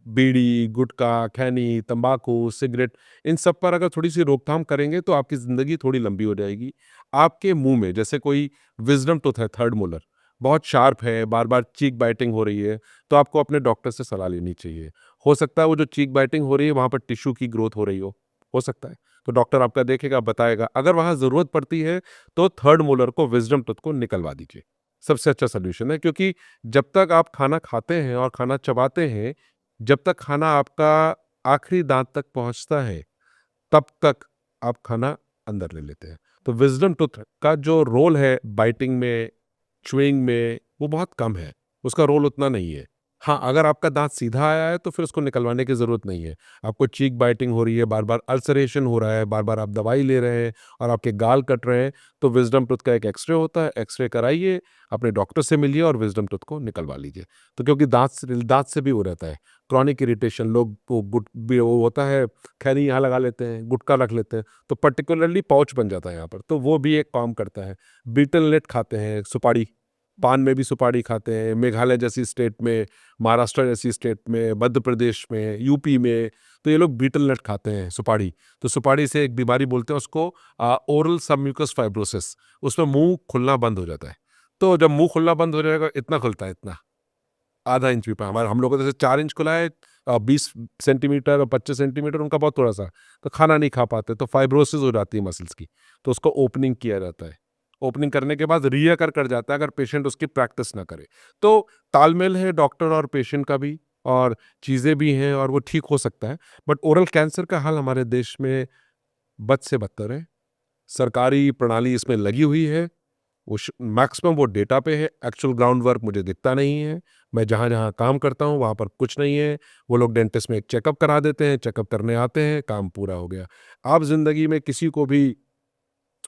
बीड़ी, गुटखा, खैनी, तंबाकू, सिगरेट, इन सब पर अगर थोड़ी सी रोकथाम करेंगे तो आपकी ज़िंदगी थोड़ी लंबी हो जाएगी। आपके मुंह में जैसे कोई विजडम टूथ है, थर्ड मोलर बहुत शार्प है, बार बार चीक बाइटिंग हो रही है, तो आपको अपने डॉक्टर से सलाह लेनी चाहिए। हो सकता है वो जो चीक बाइटिंग हो रही है वहाँ पर टिश्यू की ग्रोथ हो रही हो सकता है, तो डॉक्टर आपका देखेगा, बताएगा। अगर वहाँ ज़रूरत पड़ती है तो थर्ड मोलर को, विजडम टूथ को निकलवा दीजिए, सबसे अच्छा सोल्यूशन है। क्योंकि जब तक आप खाना खाते हैं और खाना चबाते हैं, जब तक खाना आपका आखिरी दांत तक पहुंचता है, तब तक आप खाना अंदर ले लेते हैं। तो विजडम टूथ का जो रोल है बाइटिंग में, च्युइंग में, वो बहुत कम है, उसका रोल उतना नहीं है। हाँ, अगर आपका दांत सीधा आया है तो फिर उसको निकलवाने की ज़रूरत नहीं है। आपको चीक बाइटिंग हो रही है, बार बार अल्सरेशन हो रहा है, बार बार आप दवाई ले रहे हैं और आपके गाल कट रहे हैं, तो विजडम टूथ का एक एक्सरे होता है, एक्सरे कराइए, अपने डॉक्टर से मिलिए और विजडम टूथ को निकलवा लीजिए। तो क्योंकि दांत से भी वो रहता है क्रॉनिक इरिटेशन, लोग वो होता है, खैनी यहाँ लगा लेते हैं, गुटखा रख लेते हैं, तो पर्टिकुलरली पाउच बन जाता है यहाँ पर, तो वो भी एक काम करता है। बीटल नेट खाते हैं, सुपारी, पान में भी सुपारी खाते हैं, मेघालय जैसी स्टेट में, महाराष्ट्र जैसी स्टेट में, मध्य प्रदेश में, यूपी में, तो ये लोग बीटल नट खाते हैं, सुपारी। तो सुपारी से एक बीमारी बोलते हैं उसको, ओरल सबम्यूकस फाइब्रोसिस, उसमें मुंह खुलना बंद हो जाता है। तो जब मुंह खुलना बंद हो जाएगा, इतना खुलता है, इतना आधा इंच भी पाए, हमारे हम लोगों को जैसे 4 इंच खुला है, 20 सेंटीमीटर और 25 सेंटीमीटर, उनका बहुत थोड़ा सा, तो खाना नहीं खा पाते, तो फाइब्रोसिस हो जाती है मसल्स की, तो उसको ओपनिंग किया जाता है। ओपनिंग करने के बाद रीअकर कर जाता है अगर पेशेंट उसकी प्रैक्टिस ना करे। तो तालमेल है डॉक्टर और पेशेंट का भी, और चीज़ें भी हैं, और वो ठीक हो सकता है। बट ओरल कैंसर का हाल हमारे देश में बद से बदतर है। सरकारी प्रणाली इसमें लगी हुई है, वो मैक्सिमम वो डेटा पे है, एक्चुअल ग्राउंड वर्क मुझे दिखता नहीं है। मैं जहाँ जहाँ काम करता हूँ वहाँ पर कुछ नहीं है। वो लोग डेंटिस्ट में एक चेकअप करा देते हैं, चेकअप करने आते हैं, काम पूरा हो गया। आप ज़िंदगी में किसी को भी,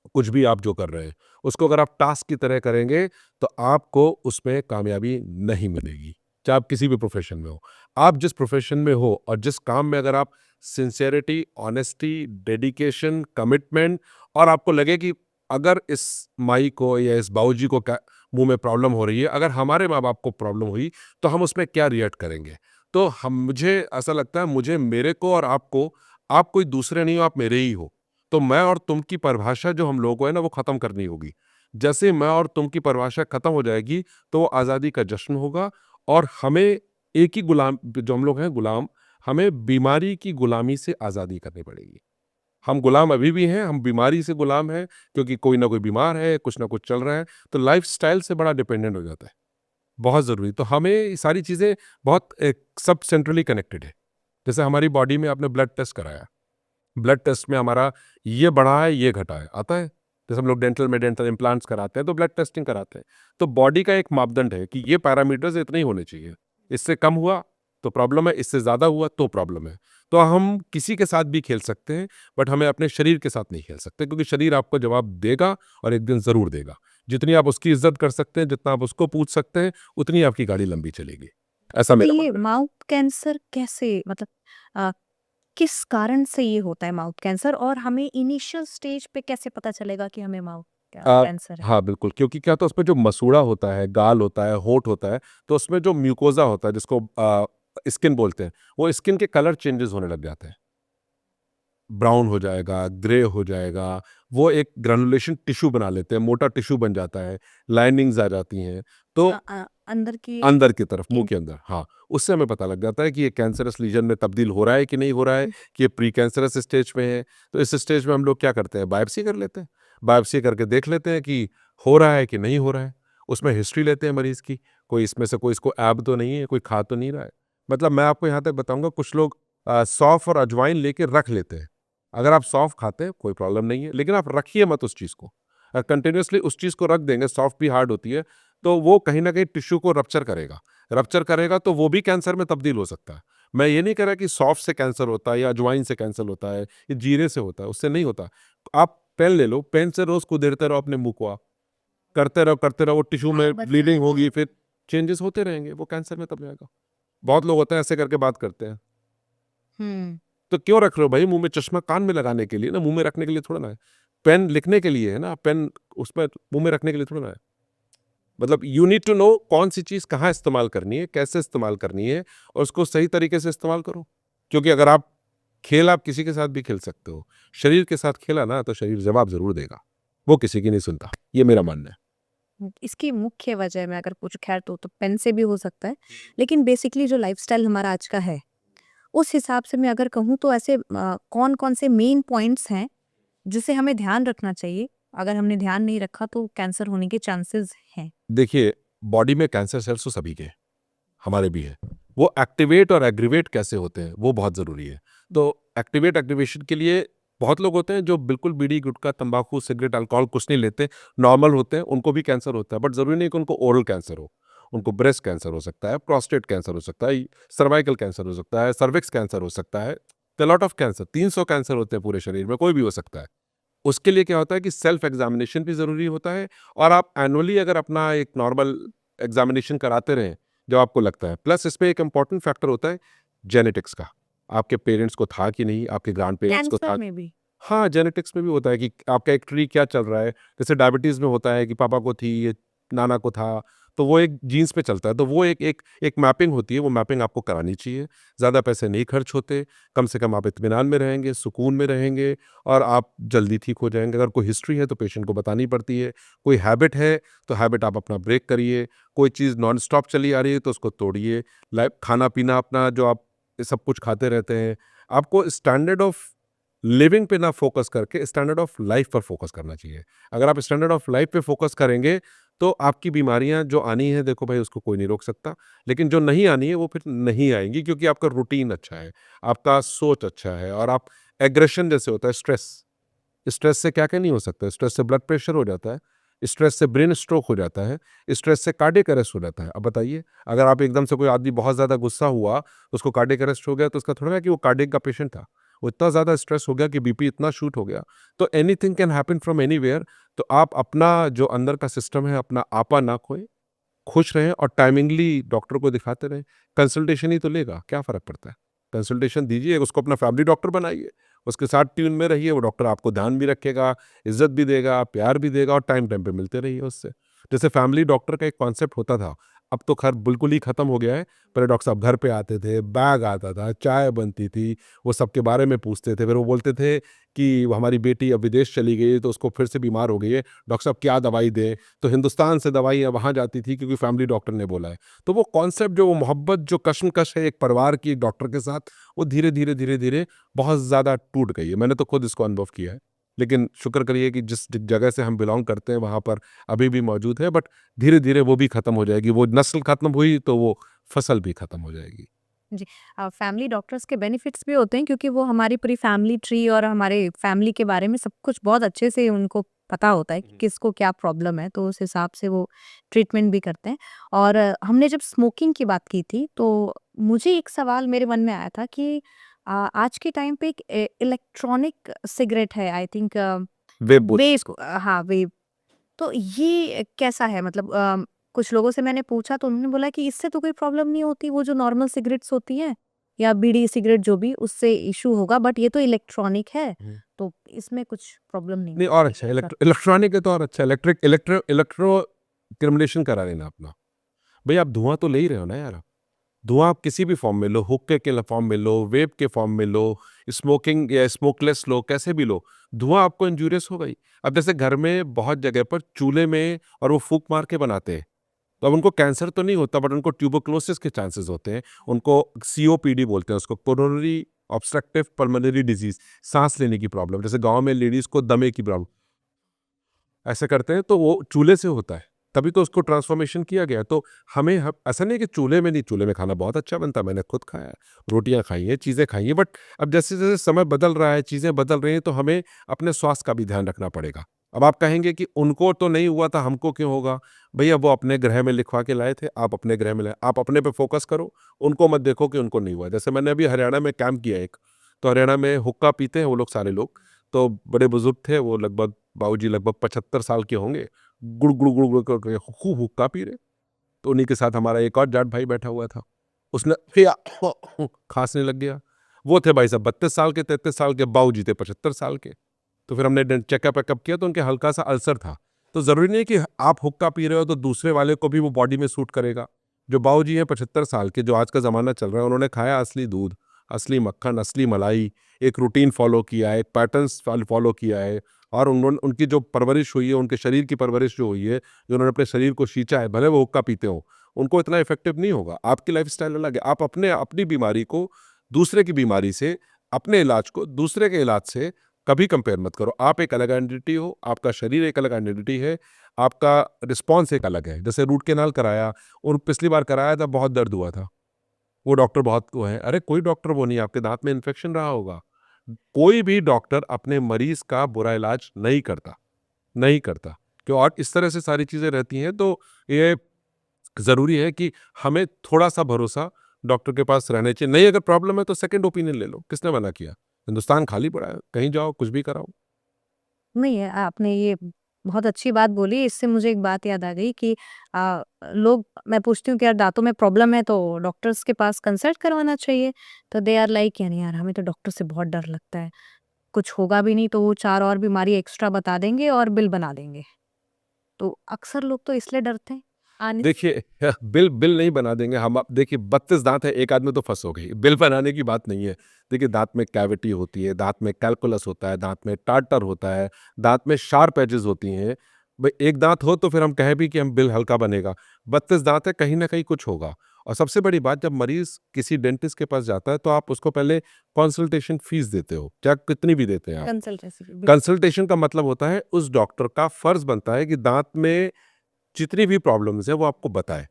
कुछ भी आप जो कर रहे हैं उसको अगर आप टास्क की तरह करेंगे तो आपको उसमें कामयाबी नहीं मिलेगी, चाहे आप किसी भी प्रोफेशन में हो। आप जिस प्रोफेशन में हो और जिस काम में अगर आप सिंसियरिटी, ऑनेस्टी, डेडिकेशन, कमिटमेंट, और आपको लगे कि अगर इस माई को या इस बाबूजी को मुंह में प्रॉब्लम हो रही है, अगर हमारे माँ बाप को प्रॉब्लम हुई तो हम उसमें क्या रिएक्ट करेंगे, तो मुझे ऐसा लगता है, मुझे, मेरे को और आपको, आप कोई दूसरे नहीं हो, आप मेरे ही हो। तो मैं और तुम की परिभाषा जो हम लोगों को है ना, वो ख़त्म करनी होगी। जैसे मैं और तुम की परिभाषा ख़त्म हो जाएगी तो वो आज़ादी का जश्न होगा, और हमें एक ही गुलाम, जो हम लोग हैं गुलाम, हमें बीमारी की गुलामी से आज़ादी करनी पड़ेगी। हम गुलाम अभी भी हैं, हम बीमारी से गुलाम हैं, क्योंकि कोई ना कोई बीमार है, कुछ ना कुछ चल रहा है, तो लाइफ़स्टाइल से बड़ा डिपेंडेंट हो जाता है, बहुत ज़रूरी। तो हमें ये सारी चीज़ें बहुत सब सेंट्रली कनेक्टेड है। जैसे हमारी बॉडी में आपने ब्लड टेस्ट कराया, ब्लड टेस्ट में हमारा ये बढ़ा है, ये घटा है, आता है। जैसे हम लोग डेंटल में डेंटल इम्प्लांट्स कराते हैं तो ब्लड टेस्टिंग कराते हैं। तो बॉडी का एक मापदंड है कि ये पैरामीटर्स इतने ही होने चाहिए, इससे कम हुआ तो प्रॉब्लम है, इससे ज़्यादा हुआ तो प्रॉब्लम है। तो हम किसी के साथ भी खेल सकते हैं, बट हमें अपने शरीर के साथ नहीं खेल सकते, क्योंकि शरीर आपको जवाब देगा और एक दिन ज़रूर देगा। जितनी आप उसकी इज्जत कर सकते हैं, जितना आप उसको पूछ सकते हैं, उतनी आपकी गाड़ी लंबी चलेगी। ऐसा तो मेरा ये मानना है। माउथ कैंसर कैसे, मतलब अ, किस कारण से ये होता है माउथ कैंसर, और हमें इनिशियल स्टेज पे कैसे पता चलेगा कि हमें माउथ कैंसर है? हाँ, बिल्कुल, क्योंकि क्या होता है उसमें जो मसूड़ा होता है, गाल होता है, होंठ होता है, तो उसमें जो म्यूकोज़ा होता है जिसको स्किन बोलते हैं, वो स्किन के कलर चेंजेस होने लग जाते हैं। ब्राउन हो जाएगा, ग्रे हो जाएगा, वो एक ग्रैन्युलेशन टिश्यू बना लेते हैं, मोटा टिश्यू बन जाता है, लाइनिंग्स आ जाती हैं, तो अंदर की अंदर की तरफ, मुँह इन- के अंदर, हाँ, उससे हमें पता लग जाता है कि ये कैंसरस लीजन में तब्दील हो रहा है कि नहीं हो रहा है, कि ये प्री कैंसरस स्टेज में है। तो इस स्टेज में हम लोग क्या करते हैं, बायोप्सी कर लेते हैं। बायोप्सी करके देख लेते हैं कि हो रहा है कि नहीं हो रहा है। उसमें हिस्ट्री लेते हैं मरीज़ की, कोई इसमें से कोई इसको ऐब तो नहीं है, कोई खा तो नहीं रहा है। मतलब मैं आपको यहाँ तक बताऊँगा, कुछ लोग सौंफ और अजवाइन लेके रख लेते हैं। अगर आप सौंफ खाते हैं, कोई प्रॉब्लम नहीं है, लेकिन आप रखिए मत उस चीज़ को। कंटिन्यूअसली उस चीज़ को रख देंगे, सौंफ भी हार्ड होती है, तो वो कहीं न कहीं टिश्यू को रप्चर करेगा। रप्चर करेगा तो वो भी कैंसर में तब्दील हो सकता है। मैं ये नहीं कह रहा कि सौंफ से कैंसर होता है या अजवाइन से कैंसर होता है, या जीरे से होता है, उससे नहीं होता। आप पेन ले लो, पेन से रोज़ कुदेरते रहो अपने मुँह को आप, करते रहो, वो टिश्यू में ब्लीडिंग होगी, फिर चेंजेस होते रहेंगे, वो कैंसर में तब जाएगा। बहुत लोग होते हैं ऐसे करके बात करते हैं। हम्म तो क्यों रख रहे हो भाई मुँह में? चश्मा कान में लगाने के लिए ना, मुँह में रखने के लिए थोड़ा ना है। पेन लिखने के लिए है ना, पेन उसमें मुँह में रखने के लिए थोड़ा ना है। मतलब यू नीड टू नो कौन सी चीज़ कहाँ इस्तेमाल करनी है, कैसे इस्तेमाल करनी है, और उसको सही तरीके से इस्तेमाल करो। क्योंकि अगर आप खेल आप किसी के साथ भी खेल सकते हो, शरीर के साथ खेला ना तो शरीर जवाब ज़रूर देगा। वो किसी की नहीं सुनता, ये मेरा मानना है। इसकी मुख्य वजह मैं अगर पूछूं, खैर तो पेन से भी हो सकता है, लेकिन बेसिकली जो लाइफस्टाइल हमारा आज का है, उस हिसाब से मैं अगर कहूँ तो ऐसे कौन कौन से मेन पॉइंट्स हैं जिसे हमें ध्यान रखना चाहिए? अगर हमने ध्यान नहीं रखा तो कैंसर होने के चांसेस हैं। देखिए, बॉडी में कैंसर सेल्स तो सभी के हैं, हमारे भी हैं। वो एक्टिवेट और एग्रीवेट कैसे होते हैं, वो बहुत ज़रूरी है। तो एक्टिवेट एग्रीवेशन के लिए बहुत लोग होते हैं जो बिल्कुल बीड़ी, गुटखा, तंबाकू, सिगरेट, अल्कोहल कुछ नहीं लेते, नॉर्मल होते हैं, उनको भी कैंसर होता है। बट ज़रूरी नहीं कि उनको ओरल कैंसर हो। उनको ब्रेस्ट कैंसर हो सकता है, प्रोस्टेट कैंसर हो सकता है, सर्वाइकल कैंसर हो सकता है, सर्विक्स कैंसर हो सकता है, लॉट ऑफ कैंसर, 300 कैंसर होते हैं पूरे शरीर में, कोई भी हो सकता है। उसके लिए क्या होता है कि सेल्फ एग्जामिनेशन भी ज़रूरी होता है, और आप एनुअली अगर अपना एक नॉर्मल एग्जामिनेशन कराते रहें जो आपको लगता है। प्लस इसमें एक इम्पॉर्टेंट फैक्टर होता है जेनेटिक्स का। आपके पेरेंट्स को था कि नहीं, आपके ग्रैंड पेरेंट्स को कैंसर था। में भी? हाँ, जेनेटिक्स में भी होता है कि आपका एक ट्री क्या चल रहा है। जैसे डायबिटीज़ में होता है कि पापा को थी, ये नाना को था, तो वो एक जीन्स पे चलता है। तो वो एक मैपिंग होती है, वो मैपिंग आपको करानी चाहिए। ज़्यादा पैसे नहीं खर्च होते, कम से कम आप इत्मीनान में रहेंगे, सुकून में रहेंगे, और आप जल्दी ठीक हो जाएँगे। अगर कोई हिस्ट्री है तो पेशेंट को बतानी पड़ती है। कोई हैबिट है तो हैबिट आप अपना ब्रेक करिए। कोई चीज़ नॉन स्टॉप चली आ रही है तो उसको तोड़िए। लाइक खाना-पीना अपना जो आप सब कुछ खाते रहते हैं, आपको स्टैंडर्ड ऑफ लिविंग पे ना फोकस करके स्टैंडर्ड ऑफ लाइफ पर फोकस करना चाहिए। अगर आप स्टैंडर्ड ऑफ लाइफ पे फोकस करेंगे तो आपकी बीमारियां जो आनी है, देखो भाई, उसको कोई नहीं रोक सकता, लेकिन जो नहीं आनी है वो फिर नहीं आएंगी, क्योंकि आपका रूटीन अच्छा है, आपका सोच अच्छा है, और आप एग्रेशन जैसे होता है स्ट्रेस, स्ट्रेस से क्या क्या नहीं हो सकता है। स्ट्रेस से ब्लड प्रेशर हो जाता है, स्ट्रेस से ब्रेन स्ट्रोक हो जाता है, स्ट्रेस से कार्डियक अरेस्ट हो जाता है। अब बताइए, अगर आप एकदम से कोई आदमी बहुत ज़्यादा गुस्सा हुआ, उसको कार्डियक अरेस्ट हो गया, तो उसका थोड़ा ना कि वो कार्डियक का पेशेंट था, वो इतना ज़्यादा स्ट्रेस हो गया कि बीपी इतना शूट हो गया। तो anything can happen from anywhere. तो आप अपना जो अंदर का सिस्टम है, अपना आपा ना खोए, खुश रहें, और टाइमिंगली डॉक्टर को दिखाते रहें। कंसल्टेशन ही तो लेगा, क्या फ़र्क पड़ता है? कंसल्टेशन दीजिए, उसको अपना फैमिली डॉक्टर बनाइए, उसके साथ ट्यून में रहिए, वो डॉक्टर आपको ध्यान भी रखेगा, इज़्ज़त भी देगा, प्यार भी देगा, और टाइम टाइम पे मिलते रहिए उससे। जैसे फैमिली डॉक्टर का एक कॉन्सेप्ट होता था, अब तो खैर बिल्कुल ही ख़त्म हो गया है। पहले डॉक्टर साहब घर पे आते थे, बैग आता था, चाय बनती थी, वो सबके बारे में पूछते थे, फिर वो बोलते थे कि वो हमारी बेटी अब विदेश चली गई है तो उसको फिर से बीमार हो गई है, डॉक्टर साहब क्या दवाई दें? तो हिंदुस्तान से दवाइयाँ वहाँ जाती थी क्योंकि फैमिली डॉक्टर ने बोला है। तो वो कॉन्सेप्ट, जो वो मोहब्बत, जो कशमकश है एक परिवार की एक डॉक्टर के साथ, वो धीरे-धीरे बहुत ज़्यादा टूट गई है। मैंने तो खुद इसको अनुभव किया है। लेकिन शुक्र करिए कि जिस जगह से हम बिलॉन्ग करते हैं वहाँ पर अभी भी मौजूद है, बट धीरे-धीरे वो भी खत्म हो जाएगी। वो नस्ल खत्म हुई तो वो फसल भी खत्म हो जाएगी। फैमिली डॉक्टर्स के बेनिफिट्स भी होते हैं क्योंकि वो हमारी पूरी फैमिली ट्री और हमारे फैमिली के बारे में सब कुछ बहुत अच्छे से उनको पता होता है कि किसको क्या प्रॉब्लम है, तो उस हिसाब से वो ट्रीटमेंट भी करते हैं। और हमने जब स्मोकिंग की बात की थी तो मुझे एक सवाल मेरे मन में आया था कि आज के टाइम पे एक इलेक्ट्रॉनिक सिगरेट है, आई थिंक वेब बोल वेब, हाँ वेब, तो ये कैसा है? मतलब कुछ लोगों से मैंने पूछा तो उन्होंने बोला कि इससे तो कोई प्रॉब्लम नहीं होती, वो जो नॉर्मल सिगरेट्स होती हैं या बीड़ी सिगरेट जो भी, उससे इश्यू होगा, बट ये तो इलेक्ट्रॉनिक है, तो इसमें कुछ प्रॉब्लम नहीं नहीं और होगी अच्छा ऐसा। इलेक्ट्रॉनिक है तो और अच्छा इलेक्ट्रो क्रिमिनेशन करा लेना अपना। भाई आप धुआं तो ले ही रहे हो ना यार, धुआं आप किसी भी फॉर्म में लो, हुक्के के फॉर्म में लो, वेप के फॉर्म में लो, स्मोकिंग या स्मोकलेस लो, कैसे भी लो, धुआं आपको इंजूरियस होगा ही। अब जैसे घर में बहुत जगह पर चूल्हे में और वो फूक मार के बनाते हैं, तो अब उनको कैंसर तो नहीं होता बट उनको ट्यूबरक्लोसिस के चांसेस होते हैं, उनको सीओपीडी बोलते हैं उसको, कोरोनरी ऑब्स्ट्रक्टिव पल्मोनरी डिजीज, सांस लेने की प्रॉब्लम, जैसे गांव में लेडीज को दमे की प्रॉब्लम ऐसे करते हैं, तो वो चूल्हे से होता है, तभी तो उसको ट्रांसफॉर्मेशन किया गया। तो ऐसा नहीं कि चूल्हे में नहीं, चूल्हे में खाना बहुत अच्छा बनता है, मैंने खुद खाया है, रोटियां खाई हैं, चीज़ें खाई हैं, बट अब जैसे जैसे समय बदल रहा है, चीज़ें बदल रही हैं, तो हमें अपने स्वास्थ्य का भी ध्यान रखना पड़ेगा। अब आप कहेंगे कि उनको तो नहीं हुआ था, हमको क्यों होगा? भैया वो अपने ग्रह में लिखवा के लाए थे, आप अपने ग्रह में लाए, आप अपने पे फोकस करो, उनको मत देखो कि उनको नहीं हुआ। जैसे मैंने अभी हरियाणा में कैंप किया एक, तो हरियाणा में हुक्का पीते हैं वो लोग सारे लोग, तो बड़े बुजुर्ग थे वो, लगभग बाबूजी लगभग 75 साल के होंगे, गुड़ गुड़ गुड़ गुड़ करके खूब हुक्का पी रहे। तो उन्हीं के साथ हमारा एक और जाट भाई बैठा हुआ था, उसने फिर खांसने लग गया। वो थे भाई साहब 32 साल के, 33 साल के, बाबूजी थे 75 साल के। तो फिर हमने चेकअप वेकअप किया तो उनके हल्का सा अल्सर था। तो ज़रूरी नहीं कि आप हुक्का पी रहे हो तो दूसरे वाले को भी वो बॉडी में सूट करेगा। जो बाबूजी हैं 75 साल के, जो आज का ज़माना चल रहा है, उन्होंने खाया असली दूध, असली मक्खन, असली मलाई, एक रूटीन फॉलो किया है, एक पैटर्न्स फॉलो किया है, और उन्होंने उनकी जो परवरिश हुई है, उनके शरीर की परवरिश जो हुई है, जो उन्होंने अपने शरीर को सींचा है, भले वो हुक्का पीते हो, उनको इतना इफेक्टिव नहीं होगा। आपकी लाइफस्टाइल अलग है, आप अपनी बीमारी को दूसरे की बीमारी से, अपने इलाज को दूसरे के इलाज से कभी कंपेयर मत करो। आप एक अलग आइडेंटिटी हो, आपका शरीर एक अलग आइडेंटिटी है, आपका रिस्पॉन्स एक अलग है। जैसे रूट कैनाल कराया, और पिछली बार कराया था बहुत दर्द हुआ था, वो डॉक्टर बहुत वो है, अरे कोई डॉक्टर वो नहीं, आपके दांत में इन्फेक्शन रहा होगा। कोई भी डॉक्टर अपने मरीज का बुरा इलाज नहीं करता, नहीं करता, क्यों? और इस तरह से सारी चीज़ें रहती हैं, तो ये ज़रूरी है कि हमें थोड़ा-सा भरोसा डॉक्टर के पास रहना चाहिए। नहीं अगर प्रॉब्लम है तो सेकंड ओपिनियन ले लो, किसने मना किया? हिंदुस्तान खाली पड़ा है, कहीं जाओ कुछ भी कराओ। नहीं है, आपने ये बहुत अच्छी बात बोली। इससे मुझे एक बात याद आ गई कि लोग, मैं पूछती हूँ कि यार दाँतों में प्रॉब्लम है तो डॉक्टर्स के पास कंसल्ट करवाना चाहिए, तो दे आर लाइक यानी यार हमें तो डॉक्टर से बहुत डर लगता है, कुछ होगा भी नहीं तो वो 4 और बीमारी एक्स्ट्रा बता देंगे और बिल बना देंगे। तो अक्सर लोग तो इसलिए डरते हैं आने से। देखिए बिल बिल नहीं बना देंगे हम, आप देखिए 32 दांत है, एक आदमी तो फंस हो गई, बिल बनाने की बात नहीं है। देखिए दांत में कैविटी होती है, दांत में कैलकुलस होता है, दांत में टार्टर होता है, दांत में शार्प एजेस होती हैं। भाई एक दांत हो तो फिर हम कहें भी कि हम बिल हल्का बनेगा, 32 दांत है, कहीं ना कहीं कुछ होगा। और सबसे बड़ी बात, जब मरीज किसी डेंटिस्ट के पास जाता है तो आप उसको पहले कंसल्टेशन फीस देते हो, चाहे कितनी भी देते हैं आप। कंसल्टेंसी बिल्कुल। कंसल्टेशन का मतलब होता है उस डॉक्टर का फर्ज बनता है कि दांत में जितनी भी प्रॉब्लम्स है वो आपको बताए।